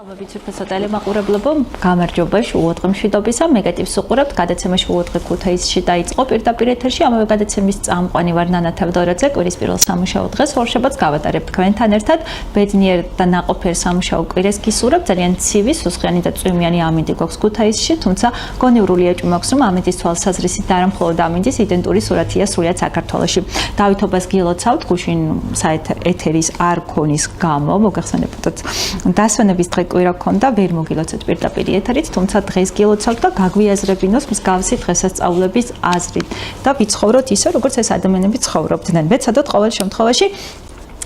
ვიცით ტელემაყურებლებო, გამარჯობა შუოდღე მშვიდობისა, მეგატივს უყურებთ, გადაცემა შუოდღე ქუთაისში დაიწყო პირდაპირ ეთერში, ამავე გადაცემის წამყვანი ვარ ნანა თევდორაძე, კვირის პირველ სამუშაო დღეს ორშაბათს გავატარებთ თქვენთან ერთად, ბედნიერ და ნაყოფიერ სამუშაო კვირას გისურვებთ, ძალიან ცივი, სუსხიანი და წვიმიანი ამინდი გვაქვს ქუთაისში, თუმცა გონივრული ეჭვი მაქვს, რომ ამინდის თვალსაზრისით და არა მხოლოდ ამინდის იდენტური სურათია სრულიად საქართველოში. დავითობას გილოცავთ, გუშინ ეთერის არ ქონის გამო, მოგახსენებოდეთ დასვენების დღე კვირა გქონდა, ვერ მოგილოცეთ პირდაპირ ეთერით, თუმცა დღეს გილოცავთ და გაგვიაზრებინოს მსგავსი დღესასწაულების აზრით და ვიცხოვროთ ისე, როგორც ეს ადამიანები ცხოვრობდნენ. ვეცადოთ ყოველ შემთხვევაში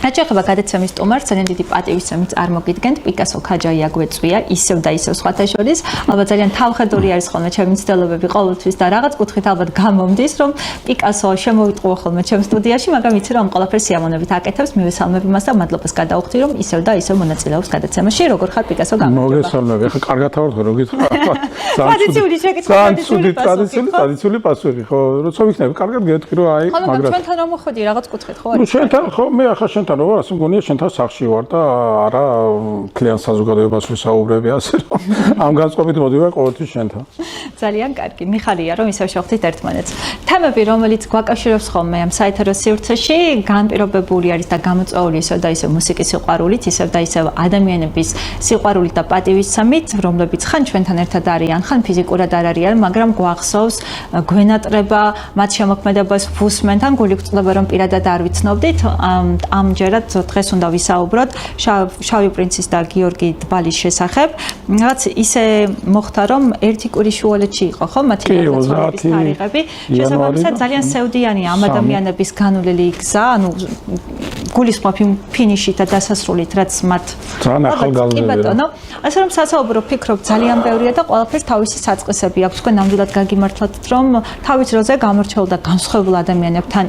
რაც შეეხება გადაცემის სტუმარს, ძალიან დიდი პატივისცემით წარმოგიდგენთ, პიკასო ქაჯაია გვეწვია, ისევ და ისევ სხვათა შორის. ალბათ ძალიან თავხედური არის ხოლმე ჩემი მცდელობები ყოველთვის და რაღაც კუთხით ალბათ გამომდის, რომ პიკასო შემოვიტყუო ხოლმე ჩემ სტუდიაში, მაგრამ იცი რომ ყველაფერს სიამოვნებით აკეთებს, მივესალმები მას და მადლობას გადავხდი, რომ ისევ და ისევ მონაწილეობს გადაცემაში. როგორ ხარ პიკასო, გამარჯობა. მოგესალმები, ახლა კარგად ავარ, რო გითხრა. ტრადიციული შეკითხვა, ტრადიციული პასუხი, ხო, როცა ვიქნები, კარგად გეტყვი, რომ აი, მაგრამ ჩვენთან რომ მოხდი რაღაც კუთხით, ხო არის? ჩვენთან ხო, მე ახლა შენთან რა ასე მგონია შენთან სახში ვარ და არა კლიან საზოგადოებას ვისაუბრები ასე რომ ამ განწყობით მოდივარ ყოველთვის შენთან. ძალიან კარგი, მიხარია რომ ისევ შევხვდით ერთმანეთს. თემები რომელიც გვაკავშირებს ხოლმე ამ საეთერო სივრცეში, განპირობებული არის და გამოწვეული ისევ და ისევ მუსიკის სიყვარულით, ისევ და ისევ ადამიანების სიყვარულით და პატივისცემით, რომლებიც ხან ჩვენთან ერთად არიან, ხან ფიზიკურად არ არიან, მაგრამ გვახსოვს, გვენატრება, მათ შემოქმედებას ვუსმენთ, ან გული გვწდება რომ პირადად არ ვიცნობდით, ამჯერად დღეს უნდა ვისაუბროთ შავი პრინცის და გიორგი დბალის შესახებ. რაც ისე მოხდა რომ ერთი კვირის შუალედში იყო, ხო, მათი გადაცემის თარიღები. შესაბამისად ძალიან სევდიანია ამ ადამიანების განვლილი გზა, ანუ გულისხმობ იმ ფინიშით და დასასრულით, რაც მათ ძალიან ახალგაზრდაა. ასე რომ სასაუბრო ფიქრობ ძალიან ბევრია და ყველაფერს თავისი საწყისები აქვს. თქვენ ნამდვილად გაგიმართლათ, რომ თავის დროზე გამორჩეულ და განსხვავებულ ადამიანებთან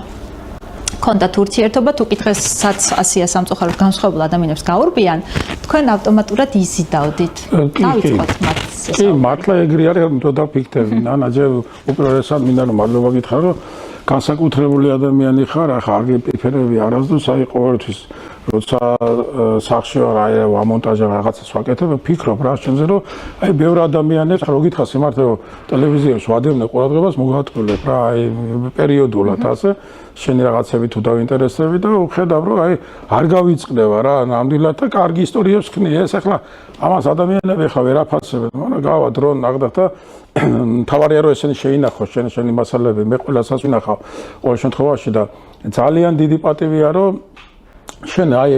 კონდათ ურთიერთობა, თუ კითხესაც ასია სამწუხაროდ განსხვავებულ ადამიანებს გაურბიან, თქვენ ავტომატურად იზიდავდით. დავიწყოთ მათ. კი, მართლა ეგრე არის, რომ დაფიქრები, ნანაჯერ უპირველესად მინდა რომ მადლობა გითხრა, რომ განსაკუთრებული ადამიანი ხარ, ახლა არ გიპიფერები არასდროს, აი ყოველთვის როცა სახში ვარ, აი ვამონტაჟა რაღაცას ვაკეთებ, ვფიქრობ რა შენზე, რომ აი ბევრი ადამიანებს რო გითხრა სიმართლე, რომ ტელევიზიაში ვადევნე ყურადღებას, მოგატყილებ რა, აი პერიოდულად ასე შენი რაღაცები თუ დავინტერესები და ვხედავ რომ აი არ გავიწყდება რა ნამდვილად და კარგი ისტორიებს ხნია ეს ახლა ამას ადამიანები ახლა ვერ აფასებენ მაგრამ გავა დრო ნახდა და თავარია რომ ესენი შეინახოს შენი მასალები მე ყველასაც ვინახავ ყოველ შემთხვევაში და ძალიან დიდი პატივია რომ შენ აი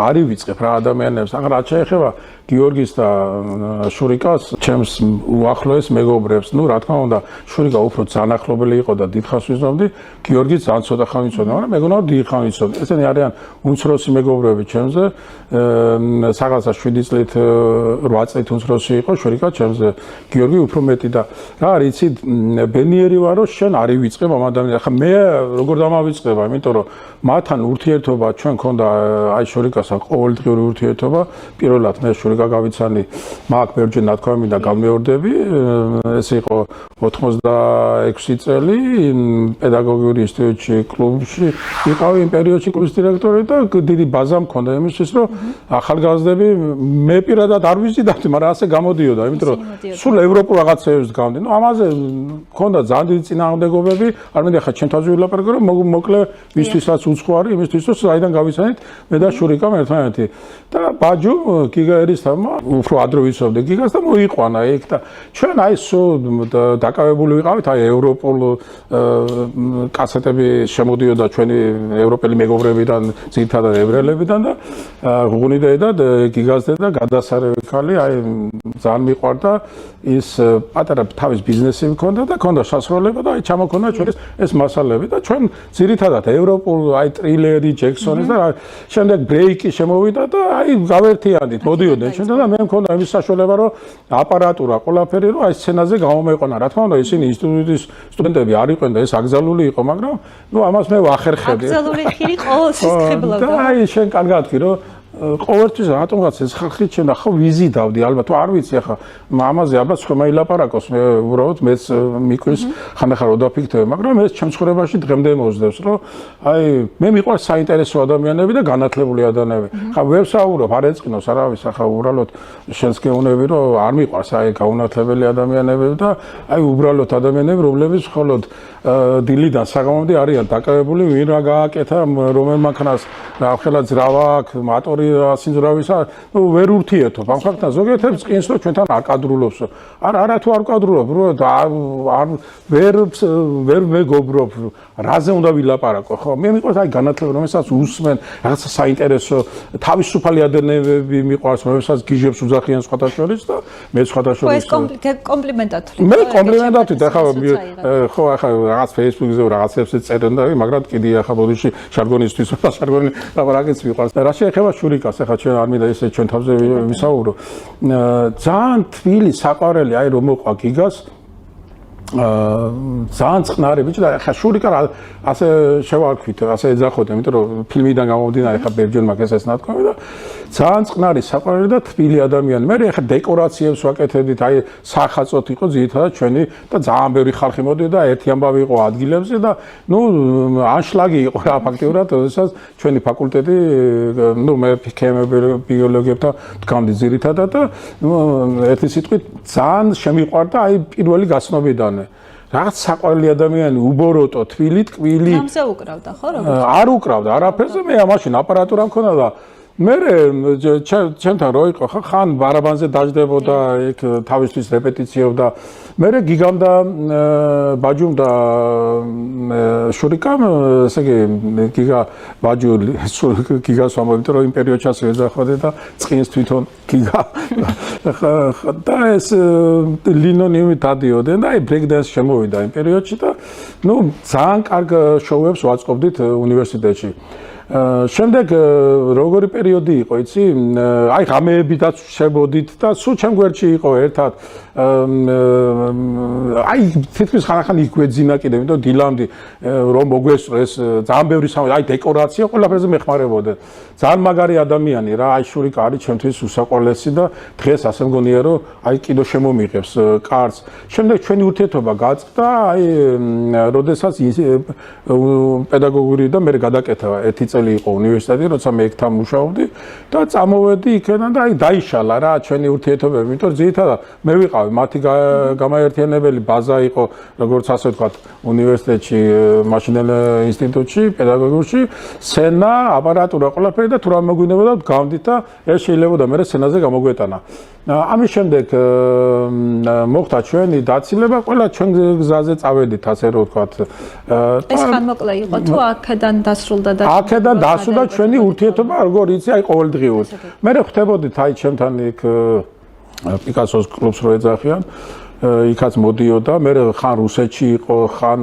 არ ივიწყებ რა ადამიანებს ახლა რაც შეეხება გიორგის და შურიკას ჩემს უახლოეს მეგობრებს ნუ რა თქმა უნდა შურიკა უფრო ძანახლობელი იყო და დიდხანს ვიზნობდი გიორგიც ძალიან ცოტა ხანი ვიცოდი მაგრამ მეგონა დიდხანს ვიცოდი ესენი არიან უმცროსი მეგობრები ჩემზე საღაცა 7 წლით 8 წლით უმცროსი იყო შურიკა ჩემზე გიორგი უფრო მეტი და რა არის იცი ბენიერი ვარ რომ შენ არ ივიწყებ ამ ადამიანს ახლა მე როგორ დამავიწყება იმიტომ რომ მათთან ურთიერთობა ჩვენ ქონდა აი შურიკასთან ყოველდღიური ურთიერთობა პირველად მე შურიკა გავიცანი მაგ ბერჯენ ნათქვამი და გამეორდები ეს იყო 86 წელი პედაგოგიური ინსტიტუტში კლუბში ვიყავი იმ პერიოდში კლუბის დირექტორი და დიდი ბაზა მქონდა იმისთვის რომ ახალგაზრდები მე პირადად არ ვიზიდავდი მაგრამ ასე გამოდიოდა იმიტომ რომ სულ ევროპულ რაღაცებს გავდი ნუ ამაზე მქონდა ძალიან დიდი წინააღმდეგობები არ მინდა ხა ჩემ თავზე ვილაპარაკო რომ მოკლე ვისთვისაც უცხო არის იმისთვის რომ საიდან გავიცანით მე და შურიკამ ერთმანეთი და ბაჯუ გიგა ერისთავმა უფრო ადრე ვიცავდი გიგას და მოიყვანა ეგ და ჩვენ აი სულ დაკავებული ვიყავით აი ევროპულ კასეტები შემოდიოდა ჩვენი ევროპელი მეგობრებიდან ძირითადად ევრელებიდან და გუგუნიდე და გიგასდე და გადასარევი ქალი აი ძალიან მიყვარდა ის პატარა თავის ბიზნესი მქონდა და ქონდა სასროლება და აი ჩამოქონდა ჩვენ ეს მასალები და ჩვენ ძირითადად ევროპულ აი ტრილერი ჯექსონის და შემდეგ ბრეიკი შემოვიდა და აი გავერთიანდით მოდიოდნენ ჩვენ და მე მქონდა იმის საშუალება რომ აპარატურა ყველაფერი რომ აი სცენაზე გამომეყვანა რა თქმა უნდა ისინი ინსტიტუტის სტუდენტები არ იყვნენ და ეს აკრძალული იყო მაგრამ ნუ ამას მე ვახერხებდი აკრძალული ხირი ყოველთვის ხიბლავდა და აი შენ კარგად ვთქვი რომ ყოველთვის რატომღაც ეს ხალხი ჩემ ახლა ვიზიდავდი ალბათ არ ვიცი ახლა ამაზე ალბათ სხვა ილაპარაკოს მე უბრალოდ მეც მიკვირს ხანდახან რო დაფიქრდები მაგრამ ეს ჩემ ცხოვრებაში დღემდე მოსდევს რომ აი მე მიყვარს საინტერესო ადამიანები და განათლებული ადამიანები ხა ვერ საუბრობ არ ეწყინოს არავის ახლა უბრალოდ შენს გეუნები რომ არ მიყვარს აი გაუნათლებელი ადამიანები და აი უბრალოდ ადამიანები რომლებიც მხოლოდ დილიდან საღამომდე არიან დაკავებული ვინ რა გააკეთა რომელმა ქნას რა ხელა ძრავა აქვს მატორი სინძრავისა ნუ ვერ ურთიერთობ ამ ხალხთან ზოგიერთებს წინს რომ ჩვენთან არ კადრულობს არა თუ არ კადრულობ რომ ვერ მეგობრობ რაზე უნდა ვილაპარაკო ხო მე მიყვარს აი განათლება რომელსაც უსმენ რაღაცა საინტერესო თავისუფალი ადამიანები მიყვარს რომელსაც გიჟებს უძახიან სხვათა შორის და მე სხვათა შორის კომპლიმენტად მე კომპლიმენტად ახლა ხო ახლა რაღაც Facebook-ზე რაღაცებს წერენ და მაგრამ კიდე ახლა ბოდიში ჟარგონისთვის ჟარგონი ლაპარაკიც მიყვარს რა შეეხება შურიკას ახლა ჩვენ არ მინდა ესე ჩვენ თავზე ვისაუბრო ძალიან თბილი საყვარელი აი რომ მოყვა გიგას ძალიან წყნარი ბიჭი და ახლა შურიკა ასე შევარქვით ასე ეძახოთ იმიტომ რომ ფილმიდან გამომდინარე ახლა ბერჯენ მაგას ეს ნათქვამი და ძალიან წყნარი საყვარელი და თბილი ადამიანი მე ახლა დეკორაციებს ვაკეთებდით აი სახაწოთ იყო ძირითადად ჩვენი და ძალიან ბევრი ხალხი მოდიდა ერთი ამბავი იყო ადგილებზე და ნუ ანშლაგი იყო რა ფაქტიურად როდესაც ჩვენი ფაკულტეტი ნუ მე ბიოლოგიებთან ვდგამდი ძირითადად და ერთი სიტყვით ძალიან შემიყვარდა აი პირველი გაცნობიდან რაღაც საყვარელი ადამიანი უბოროტო თბილი ტკბილი ამზე უკრავდა ხო როგორ არ უკრავდა არაფერზე მე მაშინ აპარატურა მქონდა და მე ჩემთან რო იყო ხან ბარაბანზე დაждდებოდა იქ თავისთვის რეპეტიციობდა მე გიგამ და ბაჯუმ და შურიკამ ესე იგი გიგა ბაჯუ გიგას ვამბობთ რომ იმ პერიოდში ასე ეძახოდი და წინს თვითონ გიგა და ეს ლინონიმი დადიოდნენ და აი ბრეიქ დანსი შემოვიდა იმ პერიოდში და ნუ ძალიან კარგ შოუებს ვაწყობდით უნივერსიტეტში შემდეგ როგორი პერიოდი იყო იცი აი ღამეებიდაც შებოდით და სულ ჩემ გვერდში იყო ერთად აი თითქმის ხანახან იგვეძინა კიდე იმიტომ დილამდე რომ მოგვესწრეს ძალიან ბევრი აი დეკორაცია ყველაფერზე მეხმარებოდნენ ძალიან მაგარი ადამიანი რა აი შურიკა არის ჩემთვის უსაყვარლესი და დღეს ასე მგონია რომ აი კიდო შემომიღებს კარს შემდეგ ჩვენი ურთიერთობა გაწყდა აი როდესაც პედაგოგური და მე გადაკეთა ერთი წელი იყო უნივერსიტეტი როცა მე იქ თან მუშაობდი და წამოვედი იქიდან და აი დაიშალა რა ჩვენი ურთიერთობები იმიტომ რომ ძირითადად მე ვიყავი მათი გამაერთიანებელი ბაზა იყო როგორც ასე ვთქვათ უნივერსიტეტში მაშინდელ ინსტიტუტში პედაგოგიაში სენა აპარატურა ყველაფერი და თუ რა მოგვინებოდა გავდით და ეს შეიძლებოდა მე სენაზე გამოგვეტანა ამის შემდეგ მოხდა ჩვენი დაცილება ყველა ჩვენ გზაზე წავედით ასე რომ ვთქვათ ეს ხანმოკლე იყო თუ აქედან დასრულდა და აქედან დასრულდა ჩვენი ურთიერთობა როგორ იცი აი ყოველდღიურად მე ხვდებოდით აი ჩემთან იქ პიკასოს კლუბს რო ეძახიან იქაც მოდიოდა მე ხან რუსეთში იყო ხან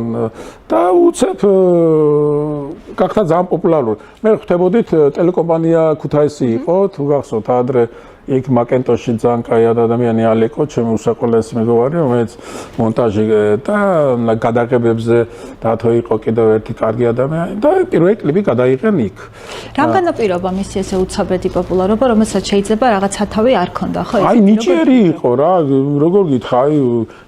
და უცებ გახდა ძალიან პოპულარული მე ხვდებოდით ტელეკომპანია ქუთაისი იყო თუ გახსოვთ ადრე იქ მაკენტოში ძალიან კაი ადამიანი ალეკო ჩემი უსაყვარლესი მეგობარი რომელიც მონტაჟი და გადაღებებზე დათო იყო კიდევ ერთი კარგი ადამიანი და პირველი კლიპი გადაიღენ იქ რამგანა პირობა მისი ესე უცაბედი პოპულარობა რომელსაც შეიძლება რაღაც სათავე არ ქონდა ხო აი ნიჭიერი იყო რა როგორ გითხრა აი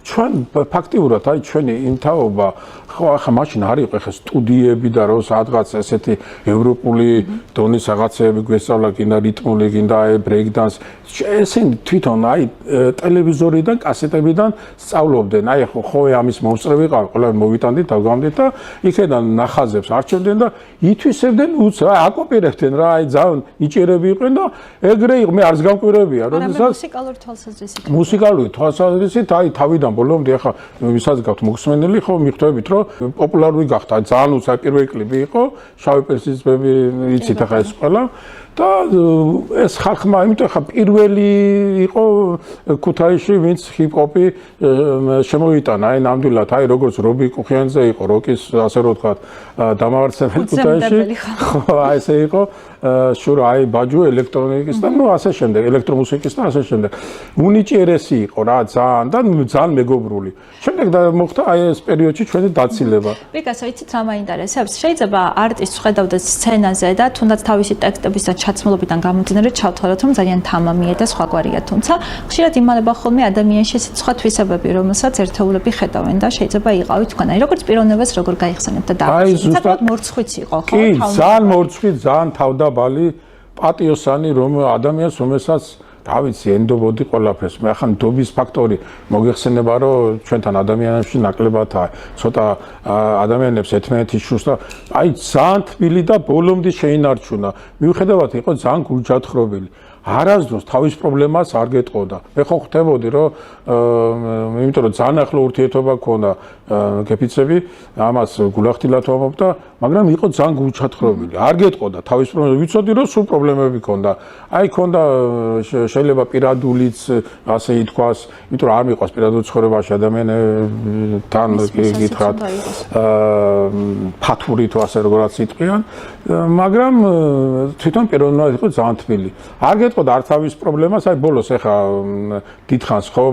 ჩვენ ფაქტიურად აი ჩვენი იმთაობა ხო ახლა მაშინ არ იყო ახლა სტუდიები და რო სადღაც ესეთი ევროპული დონის რაღაცეები გვესწავლა კიდე რიტმული კიდე აი ბრეიქ დანს ესენი თვითონ აი ტელევიზორიდან კასეტებიდან სწავლობდნენ აი ხო ამის მომსწრე ვიყავ ყველა მოვიტანდით დავგამდით და იქიდან ნახაზებს არჩევდნენ და ითვისებდნენ აი აკოპირებდნენ რა აი ძალიან ნიჭიერები იყვნენ და ეგრე იყო მე არც გამკვირებია როდესაც მუსიკალური თვალსაზრისით აი თავიდან ბოლომდე ახლა ვისაც გაქვთ მოხსენილი ხო მიხვდებით რომ პოპულარული გახდა ძალიან უცებ პირველი კლიპი იყო შავი პერსისები იცით ახლა ეს ყველა და ეს ხალხმა იმიტომ ხა პირველი იყო ქუთაისში, ვინც ჰიპ-ჰოპი შემოიტანა, აი ნამდვილად, აი როგორც რობი კუხიანძე იყო, როკის ასე რომ ვთქვათ, დამაარსებელი ქუთაისში. ხო, აი ესე იყო შურა აი ბაჯო ელექტრონიკის და ნუ ასე შემდეგ, ელექტრომუსიკის და ასე შემდეგ. უნიჭიერესი იყო რა ძალიან და ძალიან მეგობრული. შემდეგ მოხდა აი ეს პერიოდში ჩვენი დაცილება. ვიკასო, იცით რა მაინტერესებს? შეიძლება არტისტს ხედავდეთ სცენაზე და თუნდაც თავისი ტექსტების და ჩაცმულობიდან გამომდინარე ჩავთვალოთ, რომ ძალიან თამამია და სხვაგვარია, თუმცა ხშირად იმალება ხოლმე ადამიანში ესეთ სხვა თვისებები, რომელსაც ერთეულები ხედავენ და შეიძლება იყავით თქვენანი. როგორც პიროვნებას როგორ გაიხსენებთ და დაახსენებთ? საკმაოდ მორცხვიც იყო, ხო? კი, ძალიან მორცხვი, ძალიან თავდაბალი, პატიოსანი რომ ადამიანს რომელსაც რა ვიცი, ენდობოდი ყველაფერს. მე ახლა ნდობის ფაქტორი მოგეხსენება, რომ ჩვენთან ადამიანებში ნაკლებადაა. ცოტა ადამიანებს ერთმანეთის შურს და აი ძალიან თბილი და ბოლომდე შეინარჩუნა. მიუხედავად იყო ძალიან გულჯათხრობილი. არასდროს თავის პრობლემას არ გეტყოდა. მე ხო ხვდებოდი, რომ იმიტომ რომ ძალიან ახლო ურთიერთობა ჰქონდა გეფიცები, ამას გულახდილად ვამბობდა, მაგრამ იყო ძალიან გულჩათხრობილი. არ გეტყოდა თავის პრობლემას, ვიცოდი რომ სულ პრობლემები ჰქონდა. აი ჰქონდა შეიძლება პირადულიც ასე ითქვას, იმიტომ რომ არ მიყვარს პირადულ ცხოვრებაში ადამიანთან გითხრათ ფათური თუ ასე როგორაც იტყვიან, მაგრამ თვითონ პიროვნულად იყო ძალიან თბილი. არ გეტყოდა არც თავის პრობლემას, აი ბოლოს ეხა დიდხანს ხო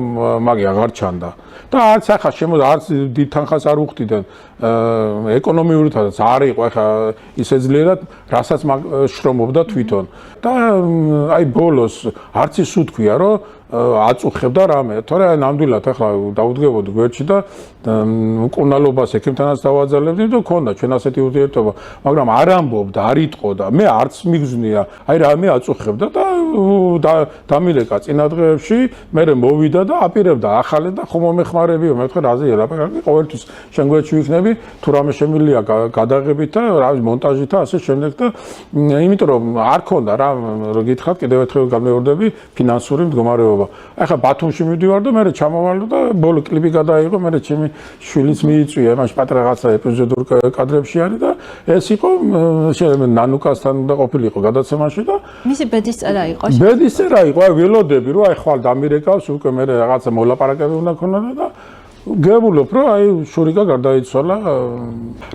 მაგი აღარ ჩანდა. და არც ახლა არც დიდთანხას არ უხდიდნენ ეკონომიურითაც არ იყო ახლა ისე ძლიერად, რასაც შრომობდა თვითონ. და აი ბოლოს არც ის უთქვია, რომ აწუხებდა რამე, თორე ნამდვილად ახლა დაუდგებოდი გვერდში და მკურნალობას ექიმთანაც დავაძალებდი და ქონდა ჩვენ ასეთი ურთიერთობა, მაგრამ არ ამბობდა, არ იტყოდა, მე არც მიგზნია, აი რამე აწუხებდა და დამილეკა წინა დღეებში, მე მოვიდა და აპირებდა ახალე და ხომ მომეხმარებიო, მე ვთქვი რაზე ელაპარაკი, ყოველთვის შენ გვერდში ვიქნები, თუ რამე შემილია გადაღებით და რა ვიცი მონტაჟით და ასე შემდეგ და იმიტომ რომ არ ქონდა რა რო გითხრათ კიდევ ერთხელ გამეორდები ფინანსური მდგომარეობა. ახლა ბათუმში მივდივარ და მე ჩამოვალ და ბოლო კლიპი გადაიღო, მე ჩემი შვილიც მიიწვია, მაშ პატრა რაღაცა ეპიზოდურ კადრებში არის და ეს იყო შეიძლება ნანუკასთან უნდა ყოფილიყო გადაცემაში და მისი ბედის წერა იყო. ბედის წერა იყო, აი ველოდები რომ აი ხვალ დამირეკავს უკვე მე რაღაცა მოლაპარაკები უნდა ქონოდა და გებულობ რომ აი შურიკა გარდაიცვალა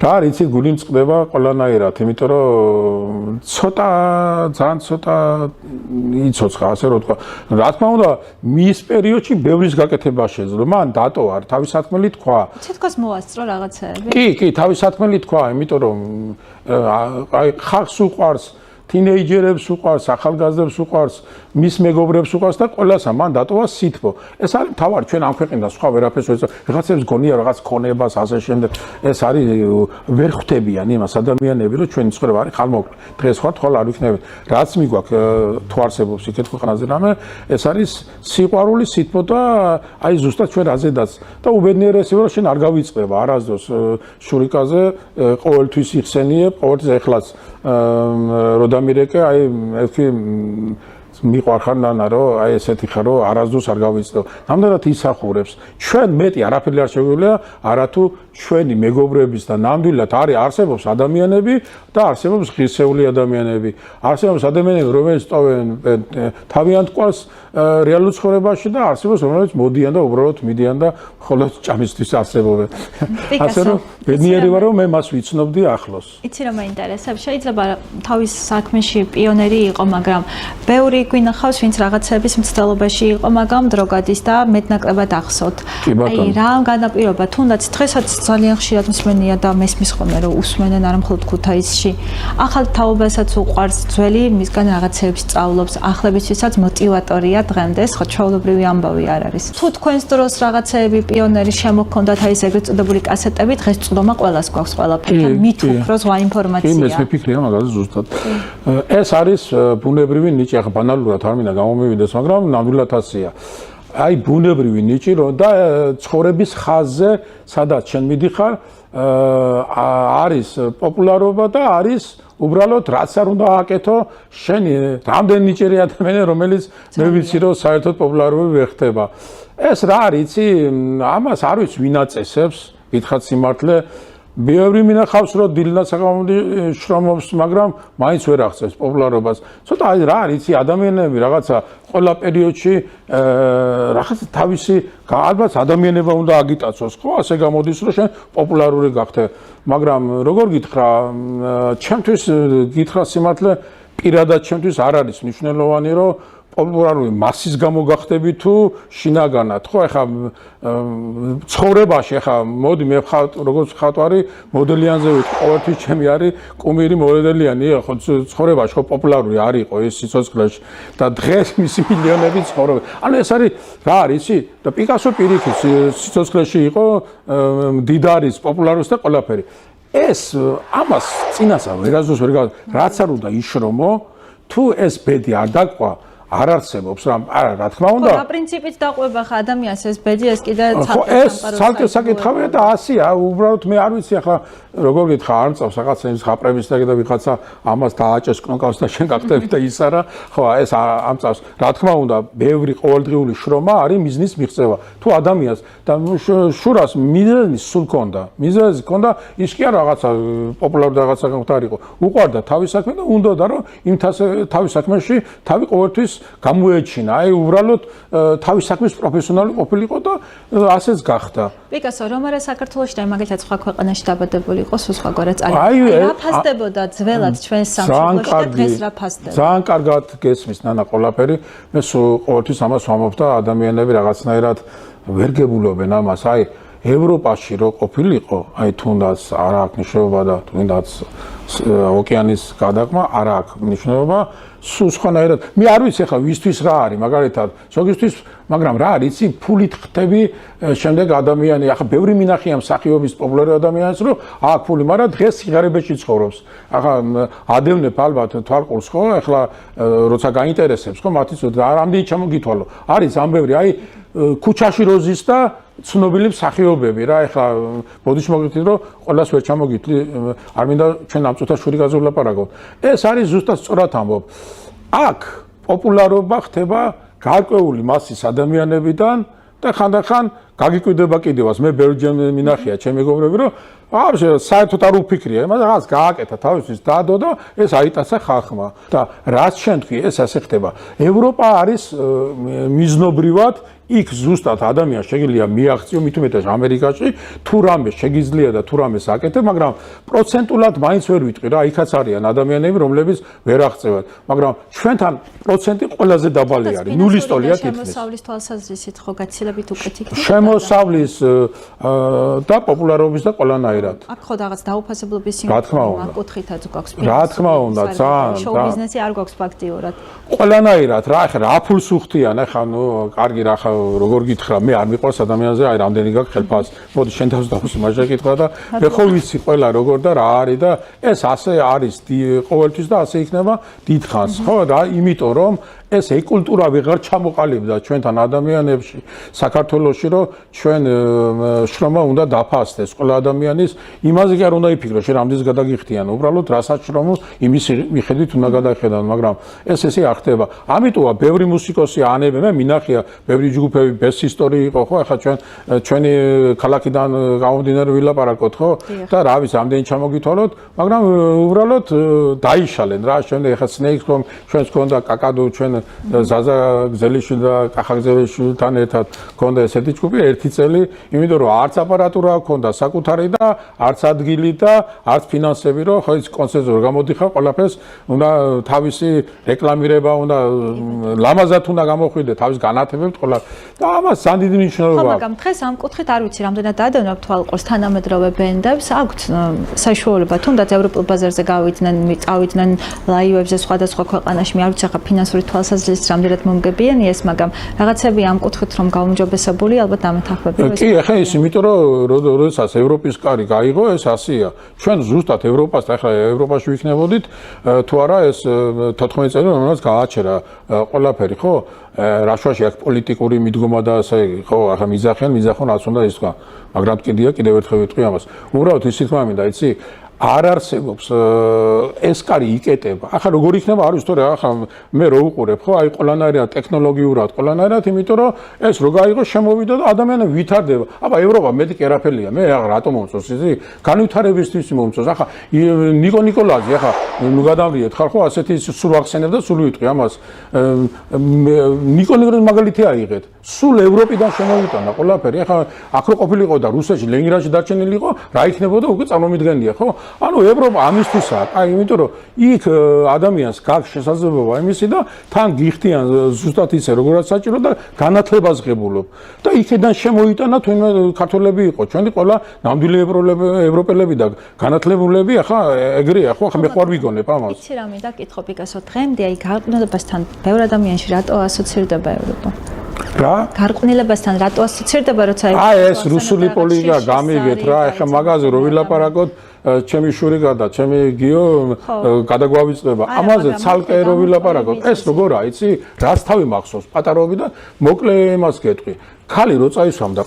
რა არის იცი გული მწყდება ყველანაირად იმიტომ რომ ძალიან ცოტა იცოცხა ასე რომ თქვა რა თქმა უნდა მის პერიოდში ბევრის გაკეთება შეძლო მან დატოვა თავის სათქმელი თქვა თითქოს მოასწრო რაღაცეები კი თავის სათქმელი თქვა იმიტომ რომ აი ხალხს უყვარს თინეიჯერებს უყვარს, ახალგაზრდებს უყვარს, მის მეგობრებს უყვარს და ყველასა მან დატოვა სითბო. ეს არის თავარი ჩვენ ამ ქვეყნიდან სხვა ვერაფერს ვერ რაღაცებს გონია რაღაც ქონებას ასე შემდეგ. ეს არის ვერ ხვდებიან იმას ადამიანები, რომ ჩვენი ცხოვრება არის ხალმოკლე. დღეს ხვალ თვალ არ ვიქნებით. რაც მიგვაქვს თუ არსებობს იქეთ ქვეყანაზე რამე, ეს არის სიყვარული, სითბო და აი ზუსტად ჩვენ რაზედაც და უბედნიერესია რომ შენ არ გავიწყდება არასდროს შურიკაზე ყოველთვის იხსენიებ, ყოველთვის ეხლაც რო დამირეკე, აი ერთი მიყვარხარ ნანა, რომ აი ესეთი ხარ, რომ არასდროს არ გავიწდო. ნამდვილად ისახურებს. ჩვენ მეტი არაფერი არ შეგვიძლია, არათუ ჩვენი მეგობრების და ნამდვილად არსებობს ადამიანები და არსებობს ღირსეული ადამიანები. არსებობს ადამიანები, რომლებიც ტოვენ თავიანთ კვალს რეალურ ცხოვრებაში და არსებობს რომლებიც მოდიან და უბრალოდ მიდიან და მხოლოდ ჭამისთვის არსებობენ. ასე რომ ბედნიერი ვარ, რომ მე მას ვიცნობდი ახლოს. იცი რა მაინტერესებს? შეიძლება თავის საქმეში პიონერი იყო, მაგრამ ბევრი გვინახავს, ვინც რაღაცების მცდელობაში იყო, მაგრამ დრო გადის და მეტნაკლებად ახსოვთ. აი რა განაპირობა, თუნდაც დღესაც ძალიან ხშირად მსმენია და მესმის ხოლმე რომ უსმენენ არა მხოლოდ ქუთაისში. ახალ თაობასაც უყვარს, ძველი მისგან რაღაცეებს სწავლობს, ახლებისთვისაც მოტივატორია დღემდე, ხო ჩვეულებრივი ამბავი არ არის. თუ თქვენს დროს რაღაცეები პიონერი შემოქონდათ, აი ეს ეგრეთ წოდებული კასეტები, დღეს წვდომა ყველას გვაქვს ყველაფერთან, მით უფრო ზღვა ინფორმაცია. კი, მე ვფიქრია მაგაზე ზუსტად. ეს არის ბუნებრივი ნიჭი, ახლა ბანალურად არ მინდა გამომივიდეს, მაგრამ ნამდვილად ასეა. აი ბუნებრივი ნიჭი რომ და ცხოვრების ხაზზე სადაც შენ მიდიხარ არის პოპულარობა და არის უბრალოდ რაც არ უნდა აკეთო შენი რამდენი ნიჭიერი ადამიანი რომელიც მე ვიცი რომ საერთოდ პოპულარობები ვერ ხდება ეს რა არის იცი ამას არ ვიცი ვინ აწესებს გითხრათ სიმართლე ბევრი მინახავს რომ დილნაც საკამოდი შრომობს, მაგრამ მაინც ვერ აღწევს პოპულარობას. ცოტა რა არის იცი ადამიანები რაღაცა ყველა პერიოდში რაღაცა თავისი ალბათ ადამიანება უნდა აგიტაცოს, ხო? ასე გამოდის რომ შენ პოპულარული გახდე, მაგრამ როგორ გითხრა, ჩემთვის გითხრა სიმართლე პირადად ჩემთვის არ არის მნიშვნელოვანი რომ პოპულარული მასის გამო გახდები თუ შინაგანად, ხო? ეხლა ცხოვრებაში ეხლა მოდი მე როგორც ხატვარი მოდელიანზე ვიტყვი, ყოველთვის ჩემი არის კუმირი მოდელიანი, ხო ცხოვრებაში ხო პოპულარული არ იყო ეს სიცოცხლეში და დღეს მისი მილიონები ცხოვრობენ. ანუ ეს არის რა არის იცი? და პიკასო პირიქით სიცოცხლეში იყო მდიდარის პოპულარობის და ყველაფერი. ეს ამას წინასა ვერაზოს ვერ გავა, რაც არ უნდა იშრომო, თუ ეს ბედი არ დაგყვა არ არსებობს რა არა რა თქმა უნდა ხო რა პრინციპით დაყვება ხა ადამიანს ეს ბედი ეს კიდე ხო ეს ცალკე საკითხავია და ასია უბრალოდ მე არ ვიცი ახლა როგორ გითხრა არ წავს რაღაცა ის ხაპრების და ვიღაცა ამას დააჭეს კნოკავს და შენ გახდები და ის არა ხო ეს ამ წავს რა თქმა უნდა ბევრი ყოველდღიური შრომა არის მიზნის მიღწევა თუ ადამიანს და შურას მიზნის სულ ქონდა მიზეზი ქონდა ის კი არა რაღაცა პოპულარული რაღაცა გამختارიყო უყვარდა თავის საქმე და უნდოდა რომ იმ თავის საქმეში თავი ყოველთვის გამოეჩინა აი უბრალოდ თავის საქმის პროფესიონალი ყოფილიყო და ასეც გახდა პიკასო რომ არა საქართველოში და მაგალითად სხვა ქვეყანაში დაბადებული იყო სხვაგვარად წარიგი რა ფასდებოდა ძველად ჩვენს სამშობლოში და დღეს რა ფასდება ძალიან კარგად გესმის ნანა ყველაფერი მე ყოველთვის ამას ვამბობ და ადამიანები რაღაცნაირად ვერ გებულობენ ამას აი ევროპაში რო ყოფილიყო აი თუნდაც არ აქვს მნიშვნელობა და თუნდაც ოკეანის გადაყმა არ აქვს მნიშვნელობა სულ სხვანაირად მე არ ვიცი ახლა ვისთვის რა არის მაგალითად ზოგისთვის მაგრამ რა არის იცი ფულით ხტები შემდეგ ადამიანი ახლა ბევრი მინახია მსახიობის პოპულარი ადამიანს რომ აქვს ფული მაგრამ დღეს სიღარიბეში ცხოვრობს ახლა ადევნებ ალბათ თვალყურს ხო ახლა როცა გაინტერესებს ხო მათიც რამდენი ჩამოგითვალო არის ამბევრი აი ქუჩაში როზის და ცნობილი მსახიობები რა ეხლა ბოდიში მოგიწვით რომ ყველას ვერ ჩამოგითვლი არ მინდა ჩვენ ამ წუთას შური გაზოლაპარაკოთ ეს არის ზუსტად სწორად ამბობ აქ პოპულარობა ხდება გარკვეული მასის ადამიანებიდან და ხანდახან გაგიკვირდება კიდევაც მე ბევრჯერ მინახია ჩემი მეგობრები რომ საერთოდ არ უფიქრია მაგრამ რაღაც გააკეთა თავისთვის დადო და ეს აიტაცა ხალხმა და რაც შემთხვევით ეს ასე ხდება ევროპა არის მიზნობრივად იქ ზუსტად ადამიანს შეგიძლია მიაღწიო მით უმეტეს ამერიკაში თუ რამე შეგიძლია და თუ რამეს აკეთებ მაგრამ პროცენტულად მაინც ვერ ვიტყვი რა იქაც არიან ადამიანები რომლებიც ვერ აღწევათ მაგრამ ჩვენთან პროცენტი ყველაზე დაბალი არის ნულის ტოლია თითქმის შემოსავლის თვალსაზრისით ხო გაცილებით უკეთ იქნება შემოსავლის და პოპულარობის და ყველანაირად აქ ხო რაღაც დაუფასებლობის კუთხითაც გვაქვს რა თქმა უნდა ძალიან შოუ ბიზნესი არ გვაქვს ფაქტიურად ყველანაირად რა ახლა რა ფულს უხდიან ახლა ნუ კარგი რა როგორ გითხრა მე არ მიყვარს ადამიანზე აი რამდენი გაქვს ხელფას მოდი შენ თავს დავუსვი მაგას გითხრა და მე ხო ვიცი ყველა როგორ და რა არის და ეს ასე არის ყოველთვის და ასე იქნება დიდხანს ხო და იმიტომ რომ ეს ეკულტურა ვეღარ ჩამოყალიბდა ჩვენთან ადამიანებში საქართველოში რომ ჩვენ შრომა უნდა დაფასდეს ყველა ადამიანის იმაზე კი არ უნდა იფიქროს შენ რამდენს გადაგიხდიან უბრალოდ რასაც შრომო იმის მიხედვით უნდა გადახედან მაგრამ ეს არ ხდება ამიტომა ბევრი მუსიკოსი ანებე მე მინახია ბევრი ჯგუფები ბეს ისტორი იყო ხო ახლა ჩვენი ქალაქიდან გამომდინარე ვილაპარაკოთ ხო და რა ვიცი რამდენი ჩამოგითვალოთ მაგრამ უბრალოდ დაიშალენ რა შემდეგ ახლა სნეიქს რომ ჩვენს ქონდა კაკადო ჩვენ ზაზა გზელიშვილი და კახა გზელიშვილთან ერთად ქონდა ესეთი ჯგუფი ერთი წელი იმიტომ რომ არც აპარატურა ქონდა საკუთარი და არც ადგილი და არც ფინანსები რომ ხო ის კონცერტზე რომ გამოდიხარ ყველაფერს უნდა თავისი რეკლამირება უნდა ლამაზად უნდა გამოხვიდე თავის განათებებს ყველა და ამას ძალიან დიდი მნიშვნელობა აქვს მაგრამ დღეს ამ კუთხით არ ვიცი რამდენად ადევნებ თვალყურს თანამედროვე ბენდებს აქვთ საშუალება თუნდაც ევროპულ ბაზარზე წავიდნენ ლაივებზე სხვადასხვა ქვეყანაში მე არ ვიცი ახლა ფინანსური თვალსაზრისით რამდენად მომგებიანი ეს მაგრამ რაღაცები ამ კუთხით რომ გაუმჯობესებული ალბათ დამეთახმები კი ახლა ის იმიტომ რომ როდესაც ევროპის კარი გაიღო ეს ასია ჩვენ ზუსტად ევროპას ახლა ევროპაში ვიქნებოდით თუ არა ეს 14 წელი რომელსაც გააჩერა ყველაფერი ხო რაშვაში აქ პოლიტიკური მიდგომა და ასე ხო ახლა მიზახიან რაც უნდა ის თქვა მაგრამ კიდია კიდევ ერთხელ ვიტყვი ამას უბრალოდ ისიც მინდა იცი არ არსებობს ეს კარი იკეტება. ახლა როგორ იქნება არ ვიცი, თორე ახლა მე რო უყურებ, ხო, აი ყველანაირად ტექნოლოგიურად, ყველანაირად, იმიტომ რომ ეს რო გაიღო შემოვიდა და ადამიანები ვითარდება. აბა ევროპა მეტი კერაფელია, მე ახლა რატომ მომწონს ისი? განვითარებისთვის მომწონს. ახლა ნიკო ნიკოლაძე ახლა ნუ გადავდიეთ ხარ ხო, ასეთი სულ ახსენებ და სულ ვიტყვი ამას. ნიკო ნიკოლაძე მაგალითი აიღეთ. სულ ევროპიდან შემოვიტანა ყველაფერი. ახლა აქ რო ყოფილიყო და რუსეთში, ლენინგრადში დარჩენილიყო, რა იქნებოდა უკვე წარმომიდგენია, ხო? ანუ ევროპა ამისთვისაა, აი იმიტომ რომ იქ ადამიანს გაქვს შესაძლებლობა იმისი და თან გიხდიან ზუსტად ისე როგორაც საჭირო და განათლებას ღებულობ და იქიდან შემოიტანა თუნდაც ქართველები იყო ჩვენი ყველა ნამდვილი ევროპელები და განათლებულები ახლა ეგრეა ხო ახლა მე ხوار ვიგონებ ამას იცი რა მინდა კითხო პიკასო დღემდე აი გარყვნილებასთან ბევრ ადამიანში რატო ასოცირდება ევროპა რა გარყვნილებასთან რატო ასოცირდება როცა აი ეს რუსული პოლიტიკა გამიგეთ რა ახლა მაგაზე რო ვილაპარაკოთ ჩემი შური გადა, ჩემი გიო გადაგვავიწყდება. ამაზე ცალკე რო ვილაპარაკოთ, ეს როგორა, იცი, რაც თავი მახსოვს, პატარაობიდან მოკლე იმას გეტყვი. ქალი რო წაისვამდა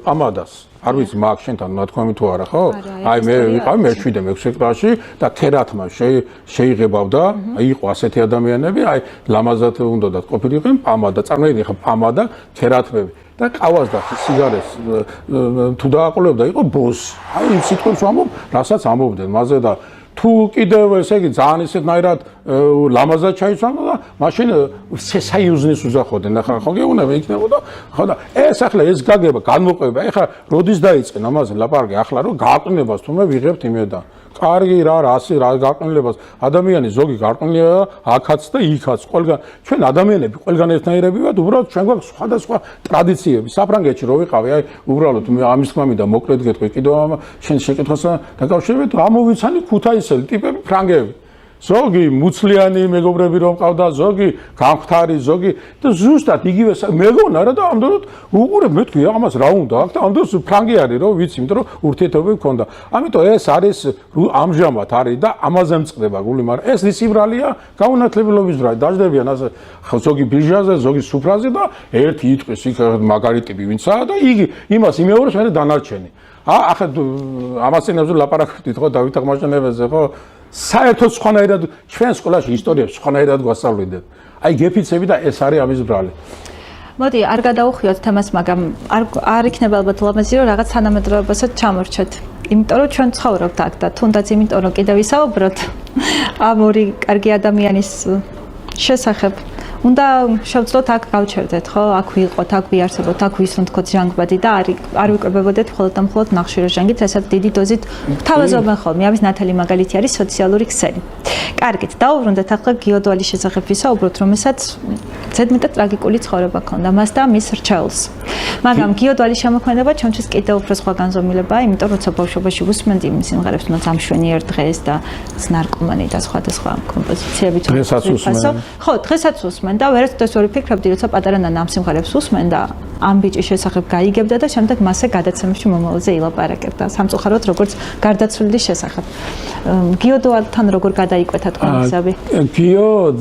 პამადას, არ ვიცი, მაგ შენთან ნათქვამი თუ არა, ხო? აი მე ვიყავი მე 7-6 კლასში და ქერათმა შეიღებავდა, იყო ასეთი ადამიანები, აი ლამაზად უნდათ ყოფილიყვნენ პამადა, წარმოიდგინე ხა პამადა, ქერათმები. და ყავას და სიგარეს თუ დააყოლებდა იყო ბოსი. აი იმ სიტყვებს ვამბობ, რასაც ამბობდნენ მასზე და თუ კიდევ ესე იგი ძალიან ისეთნაირად ლამაზად ჩაიცვამდა და მაშინ საიუზნის უზახოდნენ. ახლა ხო გეუბნება იქნებოდა. ხო და ეს ახლა ეს გაგება, განმოყვება. ეხლა როდის დაიწყენ ამაზე ლაპარაკი? ახლა რომ გააყნებას თუმე ვიღებთ იმედან. კარგი რა გაყნილებას ადამიანი ზოგი გაყნილია აქაც და იქაც ყველგან ჩვენ ადამიანები ყველგან ერთნაირები ვართ უბრალოდ ჩვენ გვაქვს სხვადასხვა ტრადიციები საფრანგეთში რო ვიყავი აი უბრალოდ ამის თქმა მინდა მოკლედ გეტყვი კიდევ შენ შეკითხვასთან დაკავშირებით ამოვიცანი ქუთაისელი ტიპები ფრანგები ზოგი მუცლიანი მეგობრები რომ ყავდა ზოგი გამხთარი ზოგი და ზუსტად იგივე მეგონა რა და ამდენად უყურებ მეთქვი ამას რა უნდა აქ და ამდენად ფრანგი არის რომ ვიცი იმიტომ რომ ურთიერთობები მქონდა ამიტომ ეს არის ამჟამად არის და ამაზე მწყდება გული მაგრამ ეს ისიბრალია გაუნათლებლობის ბრალი დაждდებიან ასე ზოგი ბიჟაზე ზოგი სუფრაზე და ერთი იტყვის იქ მაგარი ტიპი ვინცაა და იგი იმას იმეორებს მე დანარჩენი ახლა ამას წინაზე ლაპარაკობდით ხო დავით აღმაშენებელზე ხო საერთოდ სხვანაირად ჩვენ სკოლაში ისტორიებს სხვანაირად გვასწავლიდეთ. აი გეფიცები და ეს არის ამის ბრალი. მოდი არ გადაუხვიოთ თემას, მაგრამ არ იქნება ალბათ ლამაზი რომ რაღაც თანამედროვეობასაც ჩამორჩეთ. იმიტომ რომ ჩვენ ცხოვრობთ აქ და თუნდაც იმიტომ რომ კიდევ ვისაუბროთ ამ ორი კარგი ადამიანის შესახებ. უნდა შევძლოთ აქ გავჩერდეთ, ხო? აქ ვიყოთ, აქ ვიარსებოთ, აქ ვისუნთქოთ ჟანგბადი და არ ვიკვებებოდეთ მხოლოდ და მხოლოდ ნახშირო ჟანგით, რასაც დიდი დოზით თავაზობენ ხოლმე. ამის ნათელი მაგალითი არის სოციალური ქსელი. კარგით, დაუბრუნდეთ ახლა გიოდვალის შესახებ ვისაუბროთ, რომელსაც ზედმეტად ტრაგიკული ცხოვრება ჰქონდა მას და მის რჩეულს. მაგრამ გიოდვალის შემოქმედება ჩემთვის კიდევ უფრო სხვა განზომილებაა, იმიტომ რომ როცა ბავშვობაში ვუსმენდი იმ სიმღერებს, თუნდაც ამ შვენიერ დღეს და ნარკომანი და სხვა კომპოზიციები დღესაც უსმენ. ხო, დღესაც უსმენ და ვერასდროს ვერ ვფიქრობდი, როცა პატარა ნანა ამ სიმღერებს უსმენ და ამ ბიჭის შესახებ გაიგებდა და შემდეგ მასზე გადაცემებში მომავალზე ილაპარაკებდა. სამწუხაროდ როგორც გარდაცვლილის შესახებ. გიოდვალთან როგორ გადაიკვეთა თქვენი გზები? გიოდ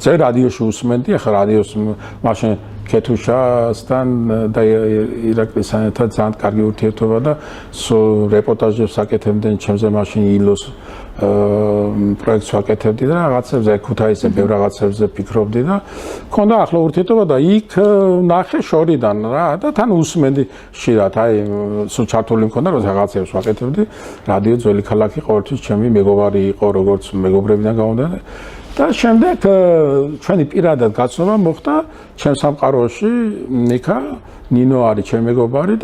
ძე რადიოში უსმენდი, ახლა რადიოს მაშინ ქეთუშასთან და ირაკლისთან ერთად ძალიან კარგი ურთიერთობა და რეპორტაჟებს აკეთებდნენ ჩემზე მაშინ ილოს პროექტს ვაკეთებდი და რაღაცებზე ქუთაისზე ბევრ რაღაცებზე ფიქრობდი და მქონდა ახლა ურთიერთობა და იქ ნახე შორიდან რა და თან უსმენდი ხშირად აი სულ ჩართული მქონდა რომ რაღაცებს ვაკეთებდი რადიო ძველი ქალაქი ყოველთვის ჩემი მეგობარი იყო როგორც მეგობრებიდან გამომდინარე და შემდეგ ჩვენი პირადად გაცნობა მოხდა ჩემს სამყაროში ნიკა ნინო არის ჩემი მეგობარი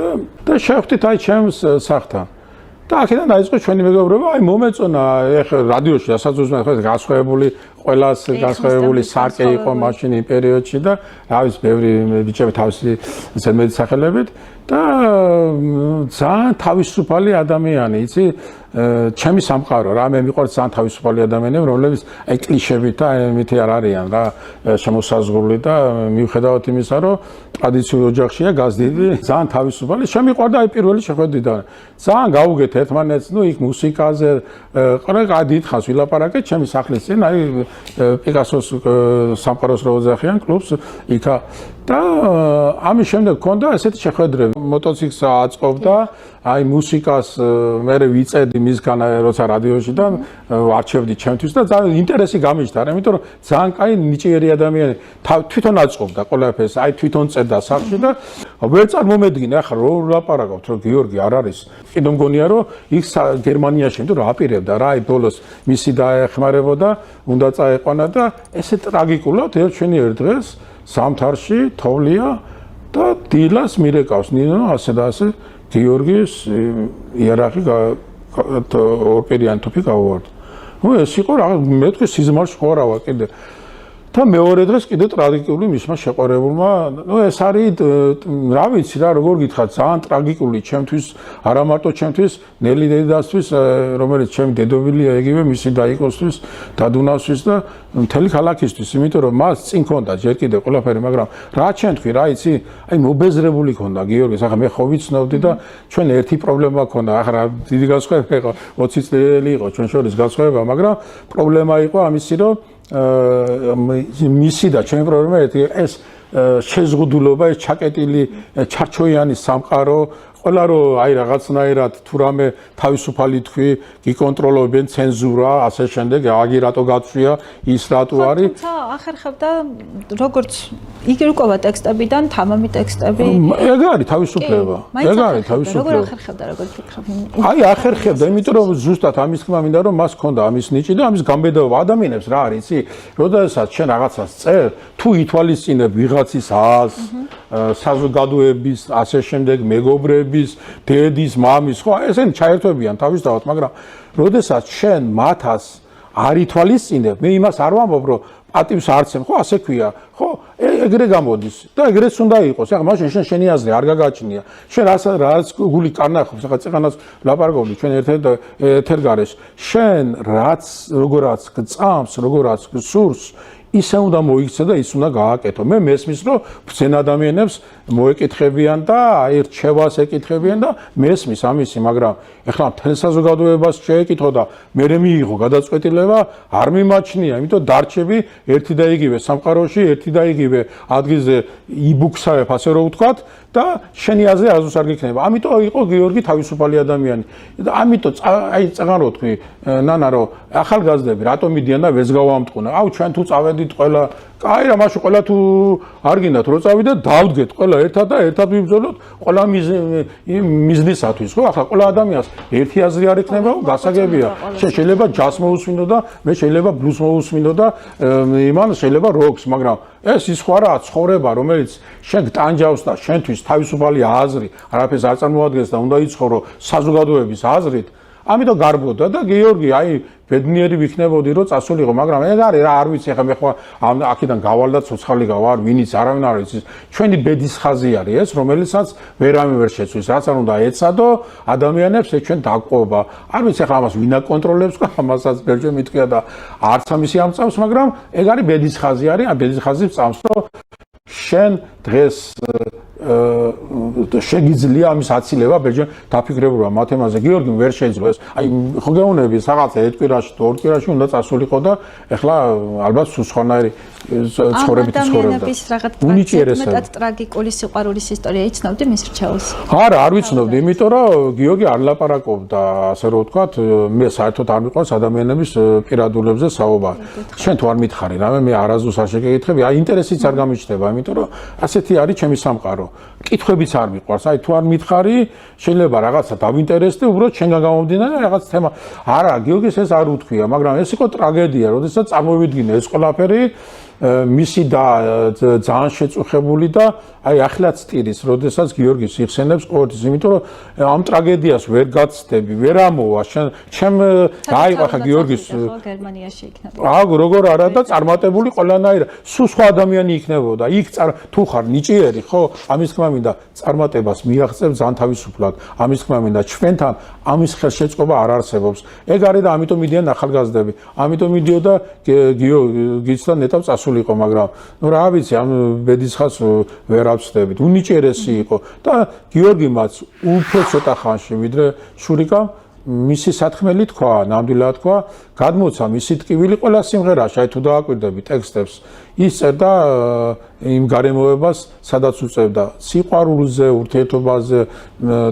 და შევხვდით აი ჩემს სახლთან და აქედან დაიწყო ჩვენი მეგობრობა, აი მომეწონა ეხლა რადიოში რასაც უსმენ ხო განსხვავებული ყველას განსხვავებული სარკე იყო მაშინ იმ პერიოდში და რა ვიცი ბევრი ბიჭები თავისი ზედმეტი სახელებით და ძალიან თავისუფალი ადამიანი, იცი ჩემი სამყარო რა მე მიყვარს ძალიან თავისუფალი ადამიანები რომლებიც აი კლიშებით და მითი არ არიან რა შემოსაზღვრული და მიუხედავად იმისა რომ ტრადიციული ოჯახშია გაზდიდი ძალიან თავისუფალი შემიყვარდა აი პირველი შეხვედრიდან ძალიან გავუგეთ ერთმანეთს ნუ იქ მუსიკაზე ყველა დიდხანს ვილაპარაკეთ ჩემი სახლის წინ აი პიკასოს სამყაროს რო ოძახიან კლუბს იქა და ამის შემდეგ მქონდა ესეთი შეხვედრები მოტოციკლს აწყობდა აი მუსიკას მე ვიწედი მისგან როცა რადიოში და არჩევდი ჩემთვის და ძალიან ინტერესი გამიჩნდა, იმიტომ რომ ძალიან კაი ნიჭიერი ადამიანი თვითონ აწყობდა ყველაფერს, აი თვითონ წერდა სახში და ვერ წარმომედგინე ახლა რო ლაპარაკობთ რომ გიორგი არ არის. კიდე მგონია რომ იქ გერმანიაში იმიტომ რომ აპირებდა რა, აი ბოლოს მისი დაეხმარებოდა, უნდა წაეყვანა და ესე ტრაგიკულად ჩვენი ერთ დღეს სამთარში თოვლია და დილას მირეკავს ნინო ასე და ასე გიორგის იარაღი ორპერიან თოფი გავუვარდა. ნუ ეს იყო რა მე თქვი სიზმარში ხო რა ვარ კიდე და მეორე დღეს კიდე ტრაგიკული მისმა შეყარებულმა ნუ ეს არის რა ვიცი რა როგორ გითხრათ ძალიან ტრაგიკული ჩემთვის არა მარტო ჩემთვის ნელი დედასთვის რომელიც ჩემი დედობილია იგივე მისი დაიკოსთვის დადუნასთვის და მთელი ქალაქისთვის იმიტომ რომ მას წინ ქონდა ჯერ კიდე ყველაფერი მაგრამ რა ჩვენ თქვი რა იცი აი მობეზრებული ქონდა გიორგის ახლა მე ხო ვიცნობდი და ჩვენ ერთი პრობლემა ქონდა ახლა დიდი განსხვავება იყო 20 წელი იყო ჩვენ შორის განსხვავება მაგრამ პრობლემა იყო ამისი რომ მისი და ჩემი პრობლემა ეს შეზღუდულობა ეს ჩაკეტილი ჩარჩოიანი სამყარო ყველა რომ აი რაღაცნაირად თუ რამე თავისუფალი თქვი გიკონტროლობენ ცენზურა ასე შემდეგ აგი რატო გაწვია ის რატო არის თუმცა ახერხებდა როგორც იგი რკოვა ტექსტებიდან თამამი ტექსტები ეგ არის თავისუფლება ეგ არის თავისუფლება როგორ ახერხებდა როგორ ფიქრობ აი ახერხებდა იმიტომ რომ ზუსტად ამის თქმა მინდა რომ მას ჰქონდა ამის ნიჭი და ამის გამბედაობა ადამიანებს რა არის იცი როდესაც შენ რაღაცას წერ თუ ითვალისწინებ ვიღაცის ას საზოგადოების ასე შემდეგ მეგობრების დედის მამის ხო ესენი ჩაერთვებიან თავისთავად მაგრამ როდესაც შენ მათას არ ითვალისწინებ მე იმას არ ვამბობ რომ პატივს არცემ ხო ასე ქვია ხო ეგრე გამოდის და ეგრეც უნდა იყოს ახლა მაშინ შენ შენი აზრი არ გაგაჩნია შენ რაც გული კარნახობს ახლა წეღანას ლაპარაკობდი ჩვენ ეთერ გარეშ შენ რაც როგორაც გწამს როგორაც გსურს ისე უნდა მოიქცე და ის უნდა გააკეთო. მე მესმის რომ ბრძენ ადამიანებს მოეკითხებიან და აი რჩევას ეკითხებიან და მესმის ამისი, მაგრამ ეხლა მთელ საზოგადოებას შეეკითხო და მე მიიღო გადაწყვეტილება არ მიმაჩნია, იმიტომ დარჩები ერთი და იგივე სამყაროში, ერთი და იგივე ადგილზე იბუქსავებ, ასე რომ ვთქვათ და შენი აზრი აზრს არ გიქნება. ამიტომ იყო გიორგი თავისუფალი ადამიანი. და ამიტომ აი წაღან რო თქვი ნანა რომ ახალგაზრდები რატომ მიდიან და ვეს გავამტყუნა. აუ ჩვენ თუ წავედით ყველა კაი რა მაშინ ყველა თუ არ გინდათ რო წავიდეთ დავდგეთ ყველა ერთად და ერთად ვიბრძოლოთ ყველა მიზნისათვის ხო ახლა ყველა ადამიანს ერთი აზრი არ ექნება გასაგებია შეიძლება ჯაზს მოусმინო და მე შეიძლება ბლუზს მოусმინო და იმან შეიძლება როკს მაგრამ ეს ის ხო არა ცხოვრება რომელიც შენ გტანჯავს და შენთვის თავისუფალი აზრი არაფერს არ წარმოადგენს და უნდა იცხოვრო საზოგადოების აზრით ამიტომ გარბოდა და გიორგი აი ბედნიერი ვიქნებოდი რომ წასულიყო მაგრამ ეგ არის რა არ ვიცი ახლა მე ხო აქედან გავალ და ცოცხალი გავარ ვინიც არავინ არ იცის ჩვენი ბედის ხაზი არის ეს რომელიცაც ვერავინ ვერ შეცვის რაც არ უნდა ეცადო ადამიანებს ეს ჩვენ დაგყვობა არ ვიცი ახლა ამას ვინ აკონტროლებს ხო ამასაც ბერჯე მიტყვია და არც ამისი ამწავს მაგრამ ეგ არის ბედის ხაზი არის ამ ბედის ხაზი წამს რომ შენ დღეს შეგიძლია ამის აცილება ბერჯენ დაფიქრებულა მათემატიკაზე გიორგი ვერ შეიძლება ეს აი ხო გეუბნები რაღაცა ერთ კვირაში თუ ორ კვირაში უნდა წასულიყო და ეხლა ალბათ სუსხანაერი ცხოვრებით ცხოვრობდა მეტად ტრაგიკული სიყვარულის ისტორია იცნობდი მის რჩეულს არა არ ვიცნობდი იმიტომ რომ გიორგი არ ლაპარაკობდა ასე რომ ვთქვათ მე საერთოდ არ მიყვარს ადამიანების პირადულებზე საუბარი შენ თუ არ მითხარი რამე მე არასდროს არ შეგეკითხები აი ინტერესიც არ გამიჩნდება იმიტომ რომ ასეთი არის ჩემი სამყარო კითხვებიც არ მიყვარს აი თუ არ მითხარი შეიძლება რაღაცა დავინტერესდე უბრალოდ შენგან გამომდინარე რაღაც თემა არა გიორგის ეს არ უთქვია მაგრამ ეს იყო ტრაგედია როდესაც წარმოვიდგინე ეს ყველაფერი მისი და ძალიან შეწუხებული და აი ახლაც ტირის როდესაც გიორგის იხსენებს ყოველთვის იმიტომ რომ ამ ტრაგედიას ვერ გაცდები ვერ ამოვა ჩემ დაიყვა ხა გიორგის გერმანიაში იქნება აგ როგორ არა და წარმატებული ყველანაირად სულ სხვა ადამიანი იქნებოდა იქ თუ ხარ ნიჭიერი ხო ამის თქმა მინდა წარმატებას მიაღწევ ძალიან თავისუფლად ამის თქმა მინდა ჩვენთან ამის ხელშეწყობა არ არსებობს ეგ არის და ამიტომ მიდიან ახალგაზრდები ამიტომ მიდიოდა გიორგისთან ნეტავ წასულიყო მაგრამ ნუ რა ვიცი ამ ბედის ხაზს ვერ ავწდებით უნიჭერესი იყო და გიორგი მას უფრო ცოტა ხანში ვიდრე შურიკამ მისი სათხმელი თქვა ნამდვილად თქვა გადმოცა მისი ტკივილი ყველა სიმღერაში აი თუ დააკვირდები ტექსტებს ის წერდა იმ გარემოებას, სადაც უწევდა სიყვარულზე, ურთიერთობაზე,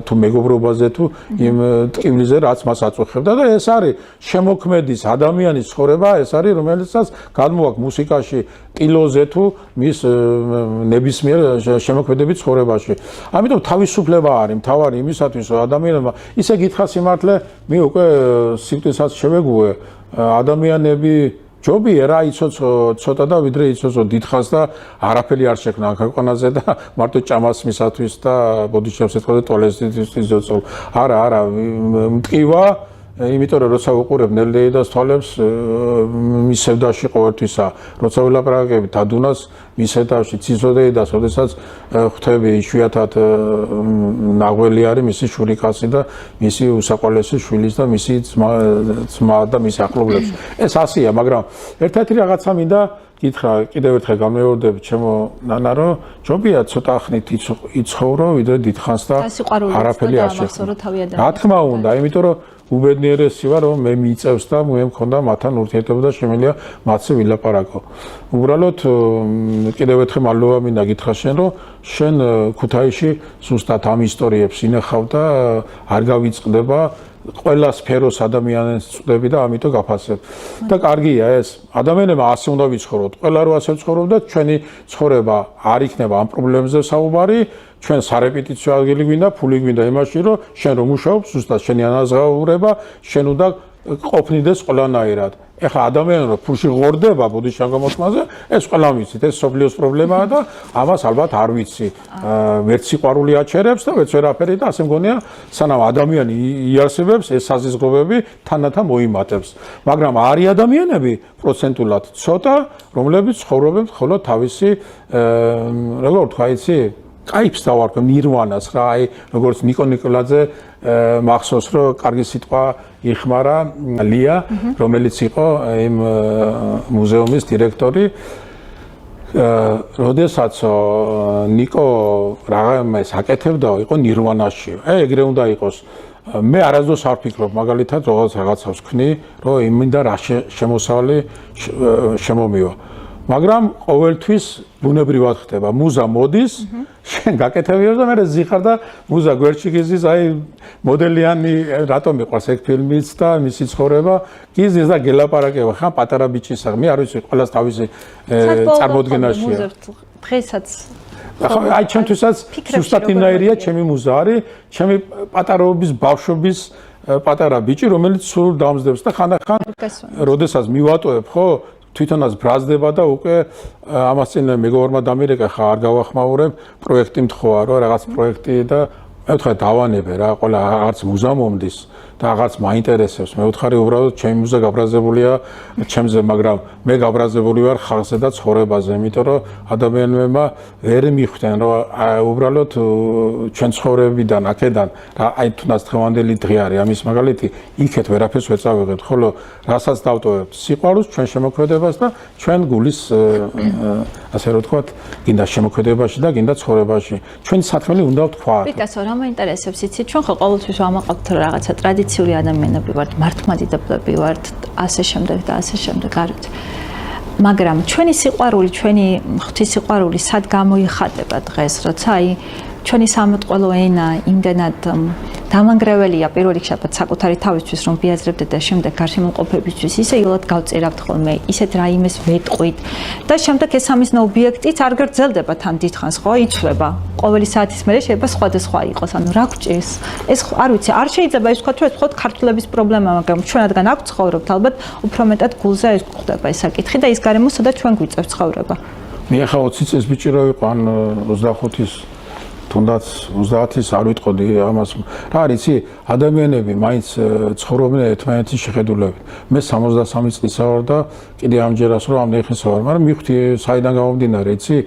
თუ მეგობრობაზე, თუ იმ ტკივილზე, რაც მას აწუხებდა და ეს არის შემოქმედის ადამიანის ცხოვრება, ეს არის რომელიცაც გადმოაქვს მუსიკაში, კილოზე თუ მის ნებისმიერ შემოქმედებით ცხოვრებაში. ამიტომ თავისუფლება არის მთავარი იმისათვის, რომ ადამიანმა ისე გითხრა სიმართლე, მე უკვე სიტყვისაც შევეგუე, ადამიანები ჯობია რა იცოცხლო ცოტა და ვიდრე იცოცხლო დიდხანს და არაფერი არ შექმნა ქვეყანაზე და მარტო ჭამას მისათვის და ბოდიშებს ეთქვა და ტუალეტისთვის იზოცო. არა, მტკივა, იმიტომ რომ როცა უყურებ ნელ-დეიდას თვალებს მის სევდაში ყოველთვისა, როცა ვილაპარაკები დადუნას მის სევდაში ციცოდეიდას, როდესაც ხვდები იშვიათად ნაღველი არის მისი შურიკაცი და მისი უსაყვალესი შვილის და მისი ძმა და მისი ახლობლებს. ეს ასია, მაგრამ ერთ-ერთი რაღაცა მინდა გითხრა, კიდევ ერთხელ გამეორდები ჩემო ნანა, რომ ჯობია ცოტა ხნით იცხოვრო, ვიდრე დიდხანს და არაფერი არ შექმნა. რა თქმა უნდა, იმიტომ რომ უბედნიერესი ვარ, რომ მე მიწევს და მე მქონდა მათთან ურთიერთობა და შემიძლია მათზე ვილაპარაკო. უბრალოდ კიდევ ერთხელ მადლობა მინდა გითხრა შენ, რომ შენ ქუთაისში ზუსტად ამ ისტორიებს ინახავ და არ გავიწყდება ყველა სფეროს ადამიანებს წვდები და ამიტომ გაფასებ. და კარგია ეს. ადამიანებმა ასე უნდა ვიცხოვროთ. ყველა რო ასე ცხოვრობდეთ, ჩვენი ცხოვრება არ იქნება ამ პრობლემებზე საუბარი. ჩვენ სარეპეტიციო ადგილი გვინდა, ფული გვინდა იმაში, რომ შენ რომ მუშაობ, ზუსტად შენი ანაზღაურება, შენ უნდა ყოფნიდეს ყველანაირად. ეხლა ადამიანი რომ ფულში ღორდება ბოდიშიან გამოსმაზე, ეს ყველამ ვიცით, ეს სოფლიოს პრობლემაა და ამას ალბათ არ ვიცი. ვერც სიყვარული აჩერებს და ვერც ვერაფერი და ასე მგონია, სანამ ადამიანი იარსებებს, ეს საზიზღობები თანდათან მოიმატებს. მაგრამ არის ადამიანები პროცენტულად ცოტა, რომლებიც ცხოვრობენ მხოლოდ თავისი, როგორ ვთქვა, იცი? კაიფს დავარქვენ ნირვანას რა, აი როგორც ნიკო ნიკოლაძე მახსოვს რომ კარგი სიტყვა იხმარა ლია, რომელიც იყო იმ მუზეუმის დირექტორი. როდესაც ნიკო რაღაცას აკეთებდა, იყო ნირვანაში. ეგრე უნდა იყოს. მე არასდროს არ ვფიქრობ მაგალითად რაღაცას ვქნი, რომ იმინდა რა შემოსავალი შემომივა. მაგრამ ყოველთვის ბუნებრივად ხდება. მუზა მოდის, შენ გაკეთებიებს და მე ზიხარ და მუზა გვერდში გიზის, აი მოდელიანი რატომ მიყვარს ეგ ფილმიც და მისი ცხოვრება, გიზის და გელაპარაკება ხან პატარა ბიჭის მე არ ვიცი, ყველას თავისი წარმოდგენაშია. დღესაც აი ჩემთვისაც ზუსტად ინაირია ჩემი მუზა არის, ჩემი პატარაობის ბავშვობის პატარა ბიჭი, რომელიც სულ დამზდებს და ხანდახან როდესაც მივატოებ, ხო? თვითონაც ბრაზდება და უკვე ამას წინ მეგობრმა დამირეკა ხა არ გავახმაურებ პროექტი მთხოვა რომ რაღაც პროექტი და მე ვთხარ დავანებე რა ყველა რაღაც მუზა მომდის და რაღაც მაინტერესებს მე ვთხარი უბრალოდ ჩემი მუზა გაბრაზებულია ჩემზე მაგრამ მე გაბრაზებული ვარ ხალხზე და ცხოვრებაზე იმიტომ რომ ადამიანებმა ვერ მიხვდნენ რომ უბრალოდ ჩვენ ცხოვრებიდან აქედან რა აი თუნდაც დღევანდელი დღე არის ამის მაგალითი იქეთ ვერაფერს ვერ წავიღებთ ხოლო რასაც დავტოვებთ სიყვარულს ჩვენ შემოქმედებას და ჩვენ გულის ასე რომ ვთქვათ გინდა შემოქმედებაში და გინდა ცხოვრებაში ჩვენი საქმე უნდა ვთქვათ პიკასო რა მაინტერესებს იცით ჩვენ ხო ყოველთვის ვამაყობთ რომ რაღაცა ტრადიციული ადამიანები ვართ მართლმადიდებლები ვართ ასე შემდეგ და ასე შემდეგ არით მაგრამ ჩვენი სიყვარული ჩვენი ღვთისმსიყვარული სად გამოიხატება დღეს როცა აი ჩვენი სამოტყველო ენა იმდენად დამანგრეველია პირველ რიგში საკუთარი თავისთვის რომ ვიაზრებდეთ და შემდეგ გარშემოყოფებისთვის ისე ილად გავწერავთ ხოლმე ისეთ რაიმეს ვეტყვით და შემდეგ ეს სამიზნე ობიექტიც არ გრძელდება თან დიდხანს ხო იცვლება ყოველი საათის მერე შეიძლება სხვადასხვა იყოს ანუ რა გვჭირს ეს არ ვიცი არ შეიძლება ის ვთქვათ რომ ეს მხოლოდ ქართველების პრობლემა მაგრამ ჩვენ რადგან აქ ცხოვრობთ ალბათ უფრო მეტად გულზე ეს გვხვდება ეს საკითხი და ის გარემო სადაც ჩვენ გვიწევს ცხოვრება მე ახლა 20 წელს ბიჭი რო იყო ან 25-ის თუნდაც 30-ის არ ვიტყოდი ამას რა არის იცი ადამიანები მაინც ცხოვრობენ ერთმანეთის შეხედულებით მე 63 წლისა ვარ და კიდე ამჯერას რომ ამ ნეხეს ვარ მაგრამ მივხვდი საიდან გამომდინარე იცი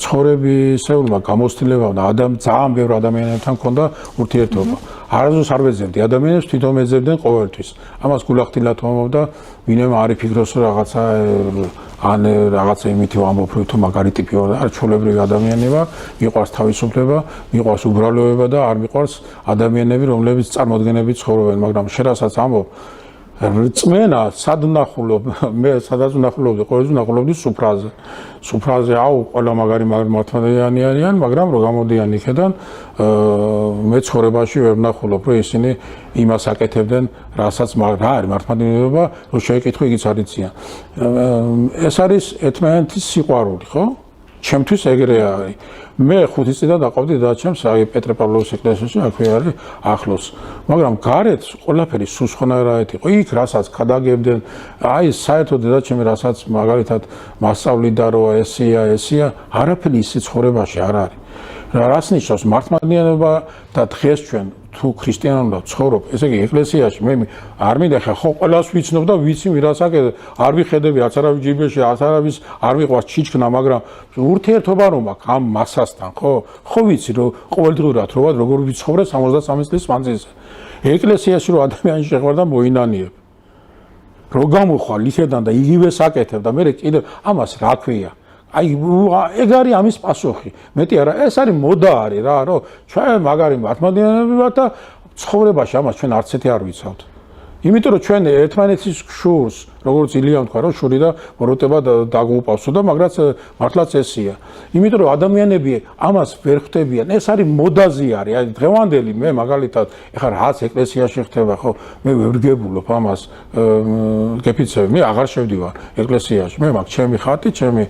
ცხოვრებისეულმა გამოცდილებამ და ძალიან ბევრ ადამიანებთან მქონდა ურთიერთობა არასდროს არ ვეძებდი ადამიანებს თვითონ ეძებდნენ ყოველთვის ამას გულახდილად ვამბობ და ვინმე არ იფიქროს რომ რაღაცა ან რაღაცა იმითი ვამბობ რომ თუ მაგარი ტიპი ვარ არ ჩვეულებრივი ადამიანი ვარ მიყვარს თავისუფლება მიყვარს უბრალოება და არ მიყვარს ადამიანები რომლებიც წარმოადგენებით ცხოვრობენ მაგრამ შენ რასაც ამბობ რწმენა სად ვნახულობ მე სადაც ვნახულობდი ყოველთვის ვნახულობდი სუფრაზე აუ ყველა მაგარი მართლმადიდებლიანი არიან მაგრამ რო გამოდიან იქიდან მე ცხოვრებაში ვერ ვნახულობ რომ ისინი იმას აკეთებდნენ რასაც რა არის მართლმადიდებლობა რო შეეკითხო იგიც არ იციან ეს არის ერთმანეთის სიყვარული ხო ჩემთვის ეგრე არის მე 5 წელიწად დაყავდი დადაჩემს აი პეტრე-პავლოვის ეკლესიაში აქვე არის ახლოს მაგრამ გარეთ ყველაფერი სუსხონარაეთ იყო იქ რასაც გადაგებდნენ აი საერთოდ დადაჩემი რასაც მაგალითად მასწავლიდა რომ ესია არაფერი ისე ცხოვრებაში არ არის რას ნიშნავს მართლმადიდებლობა და დღეს ჩვენ თუ ქრისტიანულად ცხოვრობ ესე იგი ეკლესიაში მე არ მინდა ხო ყველას ვიცნობ და ვიცი ვირას აკეთებ არ ვიხედები რაც არავის ჯიბეში არავის არ მიყვარს ჩიჩქნა მაგრამ ურთიერთობა რომ აქვს ამ მასასთან ხო ვიცი რომ ყოველდღურად როგორ ვიცხოვრე 63 წლის მანძილზე ეკლესიაში რომ ადამიანი შეხვდა მოინანიებ რო გამოხვალ იქედან და იგივეს აკეთებ და მე კიდევ ამას რა ქვია აი ეგ არის ამის პასუხი მეტი არა ეს არის მოდა არის რა რომ ჩვენ მაგარი მართლმადიდებლები ვართ და ცხოვრებაში ამას ჩვენ არც ერთი არ ვიცავთ იმიტომ რომ ჩვენ ერთმანეთის შურს როგორც ილია თქვა რომ შური და ბოროტება დაგუპავსო და მაგრაც მართლაც ესია იმიტომ რომ ადამიანები ამას ვერ ხვდებიან ეს არის მოდაზე არის აი დღევანდელი მე მაგალითად ეხლა რაც ეკლესიაში ხდება ხო მე ვერგებულობ ამას გეფიცები მე აღარ შევდივარ ეკლესიაში მე მაქვს ჩემი ხატი ჩემი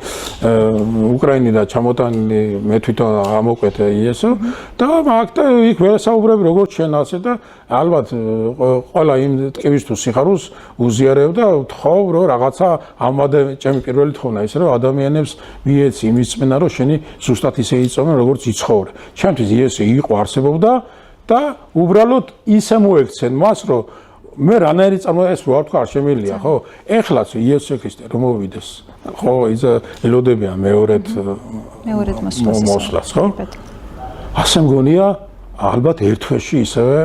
უკრაინიდან ჩამოტანილი მე თვითონ ამოკვეთე იესო და მაგ და იქ ვესაუბრებ როგორც შენ ასე და ალბათ ყველა იმ ტკივის თუ სიხარულს უზიარებ და ხო რომ რაღაცა ამადე ჩემი პირველი თხოვნა ისე რომ ადამიანებს მიეცი იმის წმენა რომ შენი ზუსტად ისე იწოვენ როგორც იცხოვრე ჩემთვის ისე იყო არსებობდა და უბრალოდ ისე მოექცენ მას რომ მე რანაირი წარმოეს რო არ თქვა არ შემიძლია ხო ეხლაც იესო ქრისტე რომ მოვიდეს ხო ის ელოდებიან მეორედ მოსვლას ხო ასე მგონია ალბათ ერთ თვეში ისევე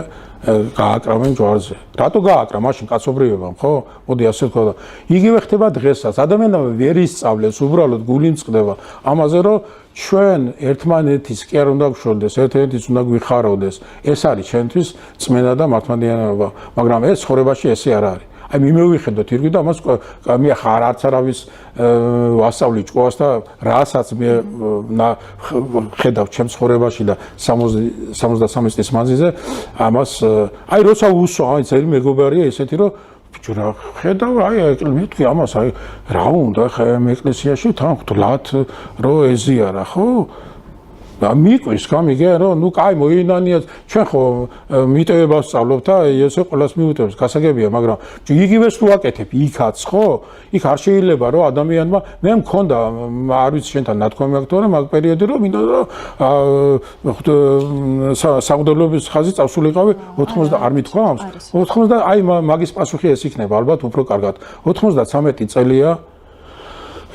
გააკრავენ ჯვარზე. რატო გააკრა? მაშინ კაცობრიობამ, ხო? მოდი ასე ვთქვა და იგივე ხდება დღესაც. ადამიანმა ვერ ისწავლეს, უბრალოდ გული მწყდება ამაზე, რომ ჩვენ ერთმანეთის კი არ უნდა გვშორდეს, ერთმანეთის უნდა გვიხარავდეს. ეს არის ჩვენთვის წმენა და მართლმადიდებლობა, მაგრამ ეს ცხოვრებაში ესე არ არის. აი მიმოვიხედოთ ირგვი და ამას მე ხარ არც არავის ვასწავლი ჭკუას და რასაც მე ხედავ ჩემ ცხოვრებაში და 63 წლის მანძილზე ამას აი როცა უსვა აი ძელი მეგობარია ესეთი რომ ბიჭო რა ხედავ აი მე თქვი ამას აი რა უნდა ხე ეკლესიაში თან ხთლათ რომ ეზიარა ხო და მიყვის გამიგე რომ ნუ კაი მოინანია ჩვენ ხო მიტევებას სწავლობთ და ესე ყველას მიუტევს გასაგებია მაგრამ იგივეს თუ აკეთებ იქაც ხო იქ არ შეიძლება რომ ადამიანმა მე მქონდა არ ვიცი შენთან ნათქვამი აქვს თორემ მაგ პერიოდი რომ მინდა რომ საღვთაების ხაზი წავსულიყავი 80 არ მithქვა ამს 80 აი მაგის პასუხი ეს იქნება ალბათ უფრო კარგად 93 წელია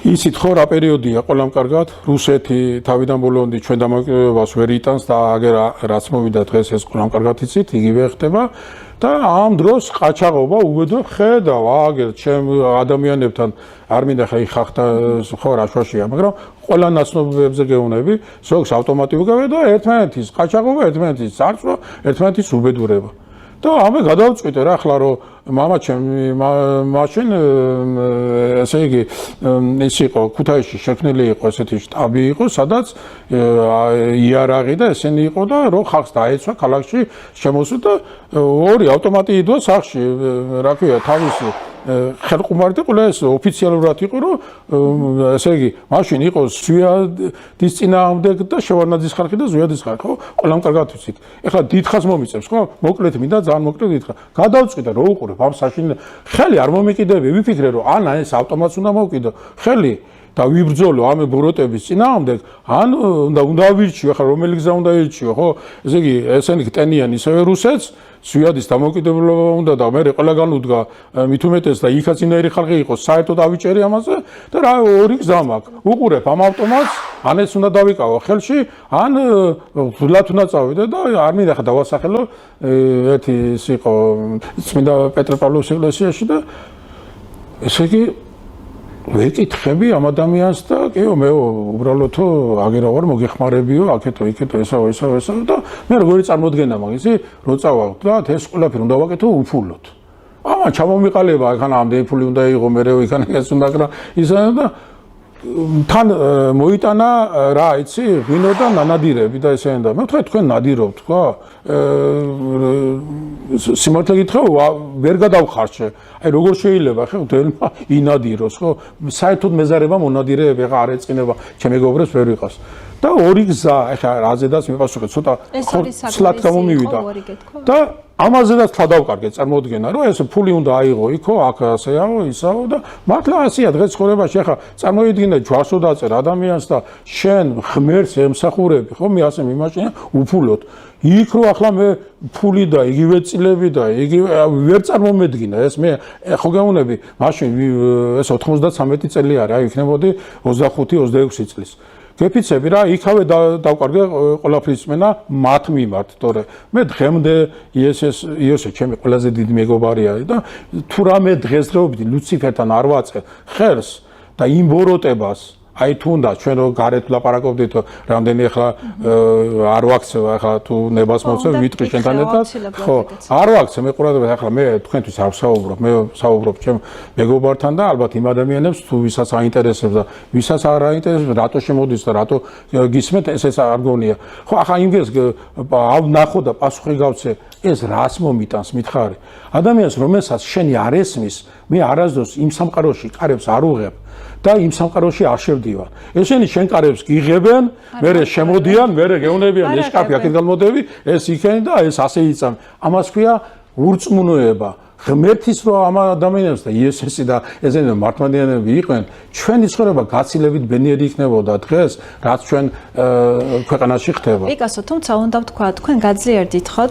ისიც ხო რა პერიოდია ყველამ კარგად რუსეთი თავიდან ბოლომდე ჩვენ დამოკიდებულებას ვერ იტანს და აგერ რაც მოვიდა დღეს ეს ყველამ კარგად იცით იგივე ხდება და ამ დროს ყაჩაღობა უბედო ხედავ აგერ ჩემ ადამიანებთან არ მინდა ხახტა ხო რაშვაშია მაგრამ ყველა ნაცნობებზე გეუბნები ზოგს ავტომატურად და ერთმანეთის ყაჩაღობა ერთმანეთის წარწვა ერთმანეთის უბედურება და ამე გადავწყვიტე რა ახლა რომ მამა ჩემი მაშინ ესე იგი ის იყო ქუთაისში შექმნილი იყო ესეთი შტაბი იყო სადაც იარაღი და ესენი იყო და რო ხალხს დაეცვა ქალაქში შემოსულ და ორი ავტომატი იდვა სახში რა ქვია თავისი ხელყუმარი და ყველა ეს ოფიციალურად იყო რომ ესე იგი მაშინ იყო ზვიადის წინააღმდეგ და შევარნაძის ხალხი და ზვიადის ხალხი ხო ყველამ კარგად ვიცით ეხლა დიდხას მომიწევს ხო მოკლედ მინდა ძალიან მოკლედ დიდხა გადავწყვიტე რომ უყურებ ამ საშინ ხელი არ მომიკიდები ვიფიქრე რომ ან ეს ავტომატს უნდა მოვკიდო ხელი და ვიბრძოლო ამ ბოროტების წინააღმდეგ ან უნდა ვირჩიო ახლა რომელი გზა უნდა ირჩიო ხო ესე იგი ესენი ტენიან ისევე რუსეთს ზვიადის დამოკიდებულება უნდა და მე ყველგან უდგა მით უმეტეს და იქაც ინაირი ხალხი იყოს საერთოდ ავიჭერი ამაზე და რა ორი გზა მაქვს უყურებ ამ ავტომატს ან ეს უნდა დავიკავო ხელში ან ვლად უნდა წავიდე და არ მინდა ხა დავასახელო ერთი ის იყო წმინდა პეტრე-პავლოვის ეკლესიაში და ესე იგი ვეკითხები ამ ადამიანს და კიო მე უბრალოდ აგერა ვარ მოგეხმარებიო აქეთო იქეთო ესა და მე როგორი წარმოდგენა მაგისი რო წავალ და ეს ყველაფერი უნდა ვაკეთო უფულოდ ამან ჩამომიყალება, ახლა ამდენი ფული უნდა იყო, მე იქან ეს უნდა კრა ისა და თან მოიტანა რა იცი, ღვინო და ნანადირები და ესენი და მე ვთქვი თქვენ ნადირობთ ხო? სიმართლე გითხრა, ვერ გადავხარშე. აი როგორ შეიძლება ხო დელმა ინადიროს ხო? საერთოდ მეზარება მონადირეები ახლა არ ეწყინება, ჩემ მეგობრებს ვერ ვიყავს. და ორი გზა, ახლა რაზედაც მიპასუხე, ცოტა ცლად გამომივიდა. და ამაზედაც თლა დავკარგე წარმოუდგენა, რომ ეს ფული უნდა აიღო იქო, აქ ასეაო, ისაო და მართლა ასეა დღეს ცხოვრებაში, ახლა წარმოიდგინე ჯვარსო დაწერ ადამიანს და შენ ღმერთს ემსახურები, ხო, მე ასე მიმაჩნია უფულოდ. იქ რო ახლა მე ფული და იგივე წილები და იგივე ვერ წარმომედგინა ეს მე ხო გეუნები მაშინ ეს 93 წელი არის, აი იქნებოდი 25-26 წლის. გეფიცები რა, იქავე დავკარგე ყველაფრის მენა მათ მიმართ, თორე მე დღემდე იესე ჩემი ყველაზე დიდი მეგობარია და თუ რამე დღესდღეობით ლუციფერთან არ ვაწყე ხერს და იმ ბოროტებას აი თუნდაც ჩვენ რო გარეთ ვლაპარაკობდით რამდენი ახლა არ ვაქცევ ახლა თუ ნებას მოვცევ ვიტყვი შენთან ერთად ხო არ ვაქცევ მე ყურადღება ახლა მე თქვენთვის არ ვსაუბრობ მე ვსაუბრობ ჩემ მეგობართან და ალბათ იმ ადამიანებს თუ ვისაც აინტერესებს და ვისაც არ აინტერესებს რატო შემოდის და რატო გისმენთ ესეც არ გონია ხო ახლა იმგეს ნახო და პასუხი გავცე ეს რას მომიტანს მითხარი ადამიანს რომელსაც შენი არ ესმის მე არასდროს იმ სამყაროში კარებს არ უღებ და იმ სამყაროში არ შევდივარ. ესენი შენ კარებს გიღებენ, მერე შემოდიან, მერე გეუნებიან ეს კაფე აქეთ გამოდები, ეს იქენი და ეს ასე იწამ. ამას ქვია ურწმუნოება. ღმერთის რო ამ ადამიანებს და იესოსი და ესენი მართლმადიანები იყვნენ, ჩვენი ცხოვრება გაცილებით ბედნიერი იქნებოდა დღეს, რაც ჩვენ ქვეყანაში ხდება. პიკასო, თუმცა უნდა ვთქვა, თქვენ გაძლიერდით ხო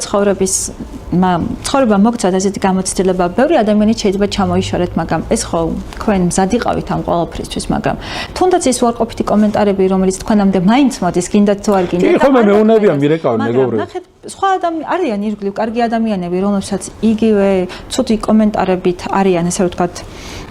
ცხოვრება მოგცათ ესეთი გამოცდილება, ბევრი ადამიანი შეიძლება ჩამოიშორეთ, მაგრამ ეს ხო თქვენ მზად იყავით ამ ყველაფრისთვის, მაგრამ თუნდაც ის უარყოფითი კომენტარები, რომელიც თქვენამდე მაინც მოდის, გინდათ თუ არ გინდათ. კი, ხოლმე მეუნებიან მირეკავენ მეგობრები. ნახეთ, სხვა არიან ირგვლივ კარგი ადამიანები, რომლებსაც იგივე ცუდი კომენტარებით არიან, ესე ვთქვათ,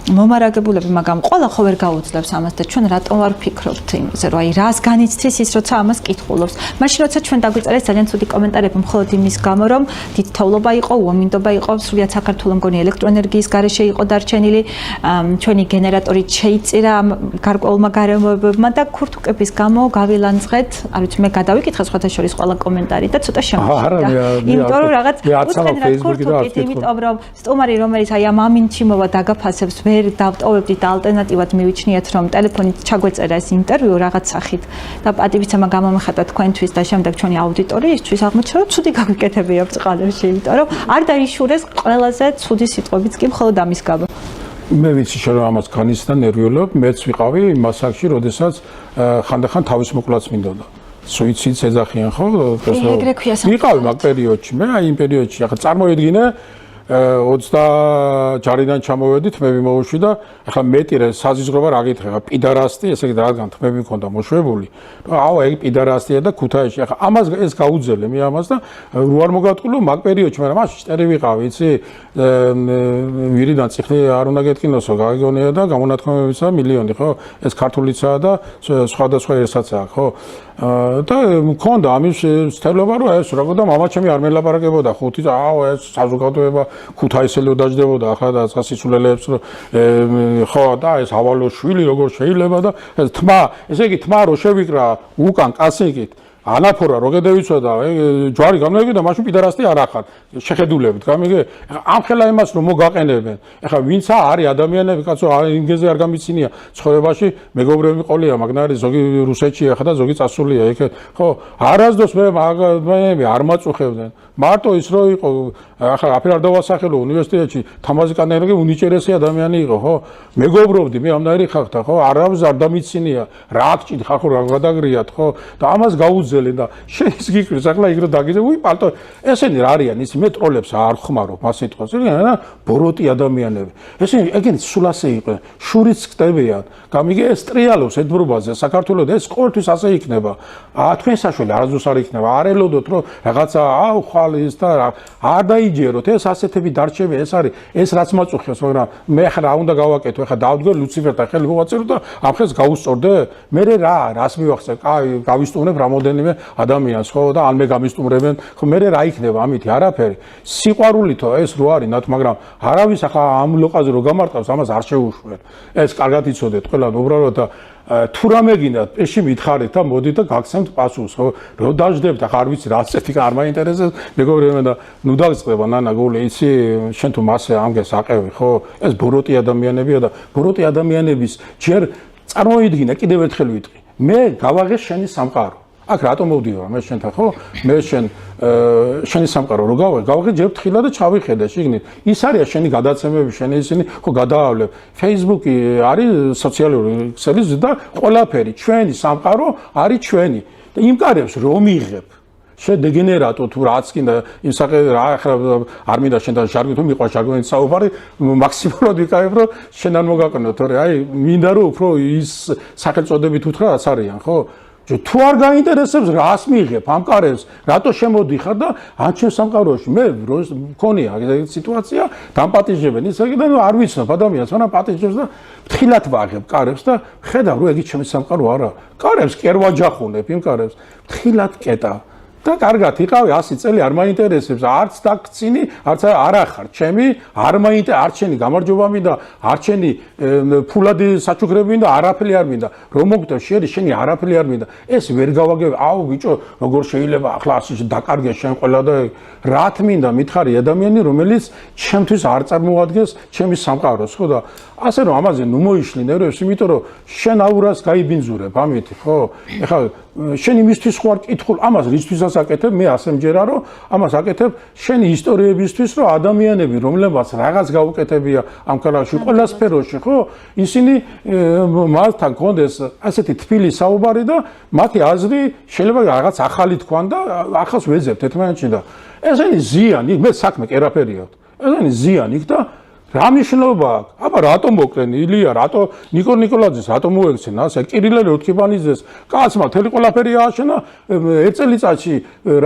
მომარაგებულები, მაგრამ ყველა ხო ვერ გაუძლებს ამას და ჩვენ რატომ არ ვფიქრობთ იმაზე, რომ აი რას განიცდის ის, როცა ამას კითხულობს. მაშინ როცა ჩვენ დაგვიწერეს ძალიან ცუდი კომენტარები მხოლოდ იმის გამო, რომ დიდთაულობა იყო, უამინდობა იყო, სრულიად საქართველოს მგონი ელექტროენერგიის გარეშე იყო დარჩენილი, ჩვენი გენერატორით შეიწირა გარკვეულმა გარემოებებმა და ქურთუკების გამო გავილანძღეთ, არ ვიცი, მე გადავიკითხე სხვათა შორის ყველა კომენტარი და ცოტა შემოშინდა. იმიტომ რომ რაღაც უთხრენ რა ქურთუკით, იმიტომ რომ სტუმარი რომელიც აი ამ ამინჩი მოვა დაგაფასებს ვერ დავტოვებდით და ალტერნატივად მივიჩნიეთ რომ ტელეფონით ჩაგვეწერა ეს ინტერვიუ რაღაც სახით და პატივისცემა გამომეხატა თქვენთვის და შემდეგ ჩვენი აუდიტორიისთვის აღმოჩნდა რომ ცუდი გაგვიკეთებია ბრწყალებში იმიტომ რომ არ დაიშურეს ყველაზე ცუდი სიტყვებიც კი მხოლოდ ამის გამო მე ვიცი რომ ამას განიც და ნერვიულობ მეც ვიყავი მასაკში როდესაც ხანდახან თავის მოკვლაც მინდოდა სუიციდს ეძახიან ხო ვიყავი მაგ პერიოდში მე აი იმ პერიოდში ახლა წარმოვიდგინე 20 ჯარიდან ჩამოვედი თმები მოუშვი და ახლა მეტი საზიზღრობა რა გითხრა ხა პიდარასტი ესე იგი რადგან თმები მქონდა მოშვებული აუ ეგ პიდარასტია და ქუთაისში ახლა ამას ეს გაუძელე მე ამას და რო არ მოგატყულო მაგ პერიოდში მაგრამ მაშინ შტერი ვიყავი იცი ვირიდან წიხლი არ უნდა გეტკინოსო გაგონია და გამონათქვამებისა მილიონი ხო ეს ქართულიცაა და სხვადასხვა ერთსაცაა ხო და მქონდა ამის ცდელობა რომ ეს როგორ და მამა ჩემი არ მელაპარაკებოდა ხუთი აუ ეს საზოგადოება ქუთაისელი დაждდებოდა ახლა და სასიცულელებს ხო და ეს ავალო შვილი როგორ შეიძლება და ეს თმა ესე იგი თმა რო შევიკრა უკან კასიკით ანაფორა როგედევიცოდა ჯვარი გამოვიდა მაშინ პიდარასტი არ ახარ შეხედულებით გამიგე ამ ხელა იმას რომ მოგაყენებენ ეხლა ვინცა არის ადამიანები კაცო ინგლისზე არ გამიცინია ცხოვრებაში მეგობრები ყოლია მაგნარი ზოგი რუსეთში ახლა და ზოგი წასულია იქ ხო არასდროს მე არ მაწუხებდნენ მარტო ის რო იყო ახლა აფერ არ დავასახელო უნივერსიტეტში თამაზი კანერგი უნიჭერესი ადამიანი იყო ხო მეგობრობდი მე ამნაირი ხალხთან ხო არავის არ დამიცინია რა გჭირ ხალხო რა გადაგრიათ ხო და ამას გაუძელე და შეის გიქრის ახლა იგრო დაგიძე უი პალტო ესენი რა არიან ისი მე ტროლებს არ ხმარო მას სიტყვას რა ბოროტი ადამიანები ესენი ეგენი სულ ასე იყვნენ შურიც ხდებიან გამიგე ეს ტრიალობს ედბრობაზე საქართველოს ეს ყოველთვის ასე იქნება თქვენ საშველი არასდროს არ იქნება არ ელოდოთ რომ რაღაცა აუ ხვალის და არ დაიჯეროთ ეს ასეთები დარჩები ეს არის ეს რაც მაწუხებს მაგრამ მე ხა უნდა გავაკეთო ხა დავდგე ლუციფერთან ხელი მოვაწერო და ამ ხელს გაუსწორდე მე რას მივახსენე კაი გავისტუმრებ რამოდენიმე რაიმე ადამიანს ხო და ან მე გამისტუმრებენ ხო მე რა იქნება ამითი არაფერი სიყვარულითო ეს რო არის ნათ მაგრამ არავის ახლა ამ ლოყაზე რო გამარტავს ამას არ შეუშვენ ეს კარგად იცოდეთ ყველა უბრალოდ და თუ რამე გინდათ ეში მითხარით და მოდით და გაგცემთ პასუხს ხო რო დაждდებთ ახლა არ ვიცი რა წეთი არ მაინტერესებს მეგობრებო და ნუ დაიწყება ნანა გული იცი შენ თუ მასე ამგეს აყევი ხო ეს ბოროტი ადამიანებია და ბოროტი ადამიანების ჯერ წარმოიდგინე კიდევ ერთხელ ვიტყვი მე გავაღეს შენი სამყარო აქ რატომ მოვდივარ მე შენთან ხო მე შენი სამყარო რო გავაღე ჯერ ფრთხილად და ჩავიხედე შიგნით ის არის შენი გადაცემები შენი ისინი ხო გადაავლებ Facebook-ი არის სოციალური ქსელის და ყველაფერი ჩვენი სამყარო არის ჩვენი და იმ კარებს რომ იღებ შედეგენერატო თუ რაც კიდე იმ საკე რა ახლა არ მინდა შენთან ჟარგონი თუ მიყვარს ჟარგონით საუბარი მაქსიმალურად ვიკავებ რომ შენ არ მოგაკნო თორე აი მინდა რომ უფრო ის სახელწოდებით უთხრა რაც არიან ხო თუ არ გაინტერესებს რას მიიღებ ამ კარებს რატო შემოდიხარ და ან ჩემ სამყაროში მე მქონია ეგ სიტუაცია დამპატიჟებენ ისედან არ ვიცნობ ადამიანს მაგრამ პატიჟებს და ფრთხილად ვაღებ კარებს და ხედავ რომ ეგ ჩემი სამყარო არა კარებს კი არ ვაჯახუნებ იმ კარებს ფრთხილად კეტა და კარგად იყავი 100 წელი არ მაინტერესებს არც დაგცინი არც არ ახარ ჩემი არ არც შენი გამარჯობა მინდა არც შენი ფულადი საჩუქრები მინდა არაფერი არ მინდა რომ მოგდევ შენი არაფერი არ მინდა ეს ვერ გავაგებ აუ ბიჭო როგორ შეიძლება ახლა ასე დაკარგე შენ ყველა და რა თმინდა მითხარი ადამიანი რომელიც ჩემთვის არ წარმოადგენს ჩემი სამყაროს ხო და ასე რომ ამაზე ნუ მოიშლი ნერვებს იმიტომ რომ შენ აურას გაიბინძურებ ამით ხო ეხლა შენ იმისთვის ხო არ კითხულ ამას რისთვისაც აკეთებ მე ასე მჯერა რომ ამას აკეთებ შენი ისტორიებისთვის რომ ადამიანები რომლებაც რაღაც გაუკეთებია ამ ქალაქში ყველა სფეროში ხო ისინი მათთან კონდეს ასეთი თბილი საუბარი და მათი აზრი შეიძლება რაღაც ახალი თქვან და ახალს ვეძებთ ერთმანეთში და ესენი ზიანი მე საქმე კერაფერია ესენი ზიანი და რა მნიშვნელობა აქვს? აბა რატომ მოკრენ ილია, რატო ნიკო ნიკოლაძეს, რატომ მოექცენ ასე კირილე ლოთქიბანიძეს, კაცმა თელი ყველაფერი ააშენა ერთ წელიწადში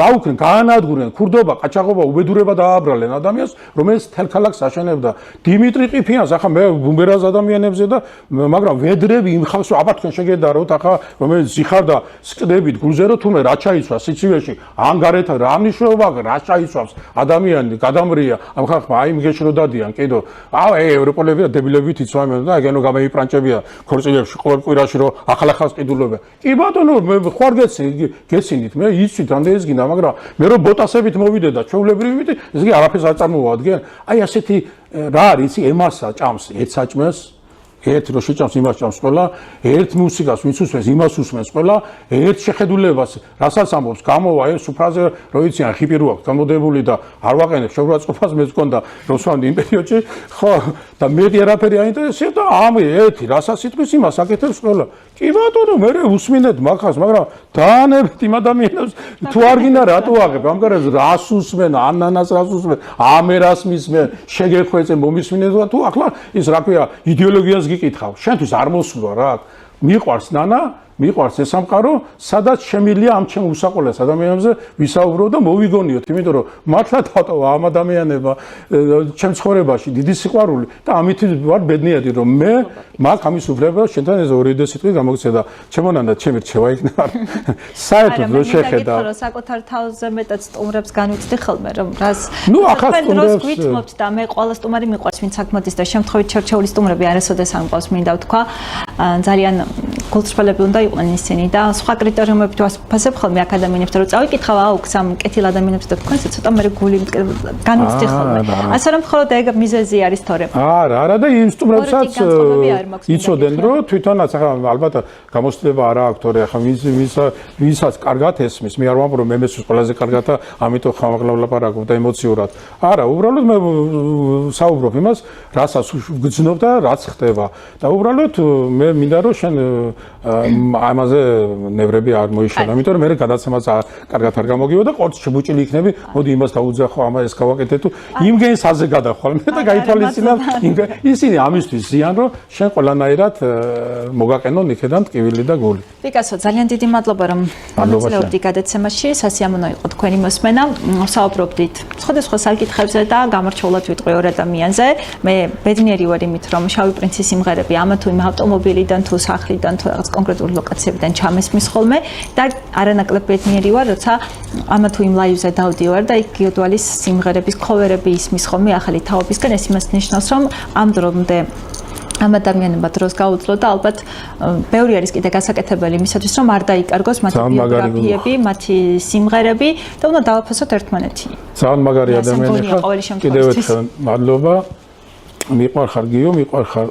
რა უკრენ, გაანადგურენ, ქურდობა, ყაჩაღობა, უბედურება დააბრალენ ადამიანს, რომელიც თელ ქალაქს აშენებდა. დიმიტრი ყიფიანს ახლა მე ბუმერას ადამიანებზე და მაგრამ ვედრები იმ ხალხს აბა თქვენ შეგედაროთ ახლა რომელიც ზიხარდა სკდებით გულზე რომ თუმე რა ჩაიცვა სიცივეში, ანგარეთ რა მნიშვნელობა აქვს, რა ჩაიცვავს ადამიანი, გადამრია ამ ხალხმა აი მიგეშრო დადიან, კიდო აუ ევროპელები და დებილებით იცვამენ და ეგენო გამეიპრანჭებია ქორწილებში ყოველ კვირაში რომ ახალ-ახალს ყიდულობენ. კი ბატონო მე ხوار გეცინით მე იცით ამდე ეს გინდა მაგრამ მე რომ ბოტასებით მოვიდე და ჩვეულებრივით ეს კი არაფერს არ წარმოუადგენ. აი ასეთი რა არის ემასა ჭამს ეცაჭმეს ერთ რო შეჭამს იმას ჭამს ყველა ერთ მუსიკას ვინც უსმენს იმას უსმენს ყველა ერთ შეხედულებას რასაც ამბობს გამოვა ეს სუფრაზე რო იციან ხიპი რო აქვს გამოდებული და არ ვაყენებ შეურაც ყოფას მეც მქონდა როსვანდი იმ პერიოდში ხო და მეტი არაფერი აინტერესებს და ამ ერთი რასაც იტყვის იმას აკეთებს ყველა კი ბატონო მე უსმინეთ მაგას მაგრამ დაანებთ იმ ადამიანებს თუ არ გინდა რატო აღებ ამ გარეს რას უსმენ ანანას რას უსმენ ამერას მისმენ შეგეხვეწე მომისმინეთ თუ ახლა ის რა ქვია იდეოლოგიას გიკითხავ შენთვის არ მოსულა რა მიყვარს ნანა მიყვარს ეს სამყარო სადაც შემილია ამ ჩემ უსაყოლეს ადამიანებზე ვისაუბრო და მოვიგონიოთ იმიტომ რომ მართლა დავტოვა ამ ადამიანებმა ჩემ ცხოვრებაში დიდი სიყვარული და ამით ვარ ბედნიერი რომ მე მაგ ამის უფლება შენთან ეს ორი და სიტყვი გამოგცედა ჩემონანდა ჩემი რჩევა იქნება საერთოდ რო შეხედა რომ საკუთარ თავზე მეტად სტუმრებს განვიცდი ხოლმე რომ რას ნუ ახლა სტუმრებს გვითმობთ და მე ყველა სტუმარი მიყვარს ვინც აქ მოდის და შემთხვევით ჩერჩეული სტუმრები არასოდეს არ მყავს მინდა ვთქვა ძალიან გულწრფელები უნდა იყვნენ ისინი და სხვა კრიტერიუმებით ვაფასებ ხოლმე აქ ადამიანებს რომ წავიკითხავ აუქს ამ კეთილ ადამიანებს და თქვენს ცოტა მე გული განვიცდი ხოლმე ასე რომ მხოლოდ ეგ მიზეზი არის თორე არა და იმ სტუმრებსაც იცოდნენ რომ თვითონაც ახლა ალბათ გამოსწრება არა აქვს თორე ახლა ვისაც კარგად ესმის მე არ ვამბობ რომ მე მესმის ყველაზე კარგად და ამიტომ ხმამაღლა ვლაპარაკობ და ემოციურად არა უბრალოდ მე საუბრობ იმას რასაც გძნობ და რაც ხდება და უბრალოდ მე მინდა რომ შენ ამაზე ნევრები არ მოიშალა იმიტომ რომ მე გადაცემაც კარგად არ გამოგივა და ყოველთვის შებუჭილი იქნები მოდი იმას დაუძახო ამა ეს გავაკეთე თუ იმგენს აზე გადახვალ მე და გაითვალისწინებ ისინი ამისთვის ზიან რომ შენ ყველანაირად მოგაყენონ იქედან ტკივილი და გული პიკასო ძალიან დიდი მადლობა რომ მონაწილეობდი გადაცემაში სასიამოვნო იყო თქვენი მოსმენა საუბრობდით სხვადასხვა საკითხებზე და გამორჩეულად ვიტყვი ორ ადამიანზე მე ბედნიერი ვარ იმით რომ შავი პრინცის სიმღერები ამა თუ იმ ავტომობილიდან თუ სახლიდან თუ რაღაც კონკრეტული ლოკაციებიდან ჩამესმის ხოლმე და არანაკლებ ბედნიერი ვარ, როცა ამა თუ იმ ლაივზე დავდივარ და იქ გიოდვალის სიმღერების ქოვერები ისმის ხოლმე ახალი თაობისგან, ეს იმას ნიშნავს, რომ ამ დრომდე ამ ადამიანებმა დროს გაუძლო და ალბათ ბევრი არის კიდე გასაკეთებელი იმისათვის, რომ არ დაიკარგოს მათი ბიოგრაფიები, მათი სიმღერები და უნდა დავაფასოთ ერთმანეთი. ძალიან მაგარი ადამიანი ხარ. კიდევ ერთხელ მადლობა. მიყვარხარ გიო, მიყვარხარ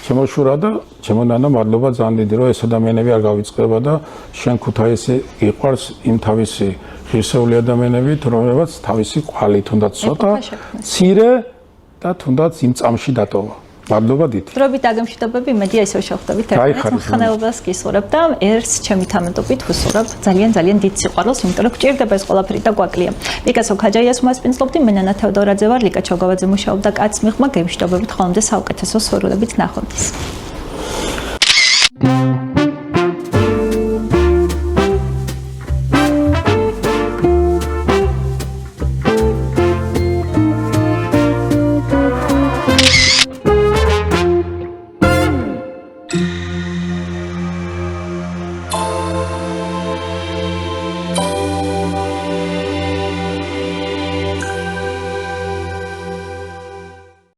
ჩემო შურა და ჩემო ნანა, მადლობა ძალიან დიდი, რომ ეს ადამიანები არ გავიწყება და შენ ქუთაისი იყვარს იმ თავისი ღირსეული ადამიანებით, რომლებიც თავისი ყალით თუნდაც ცოტა მცირე და თუნდაც იმ წამში დატოვა. მადლობა დიდი. დროებით აგემშვიდობები, იმედია ისევ შევხვდებით ერთმანეთს, მხანელობას გისურვებ და ერთს ჩემი თამამტობით ვუსურვებ ძალიან დიდ სიყვარულს, იმიტომ რომ გჭირდება ეს ყველაფერი და გვაკლია. პიკასო ქაჯაიას მასპინძლობდი, მე ნანა თევდორაძე ვარ, ლიკა ჩოგავაძე მუშაობდა კაცმიღმა, გემშვიდობებით, ხოლმე საუკეთესო სურვილებით ნახვამდის.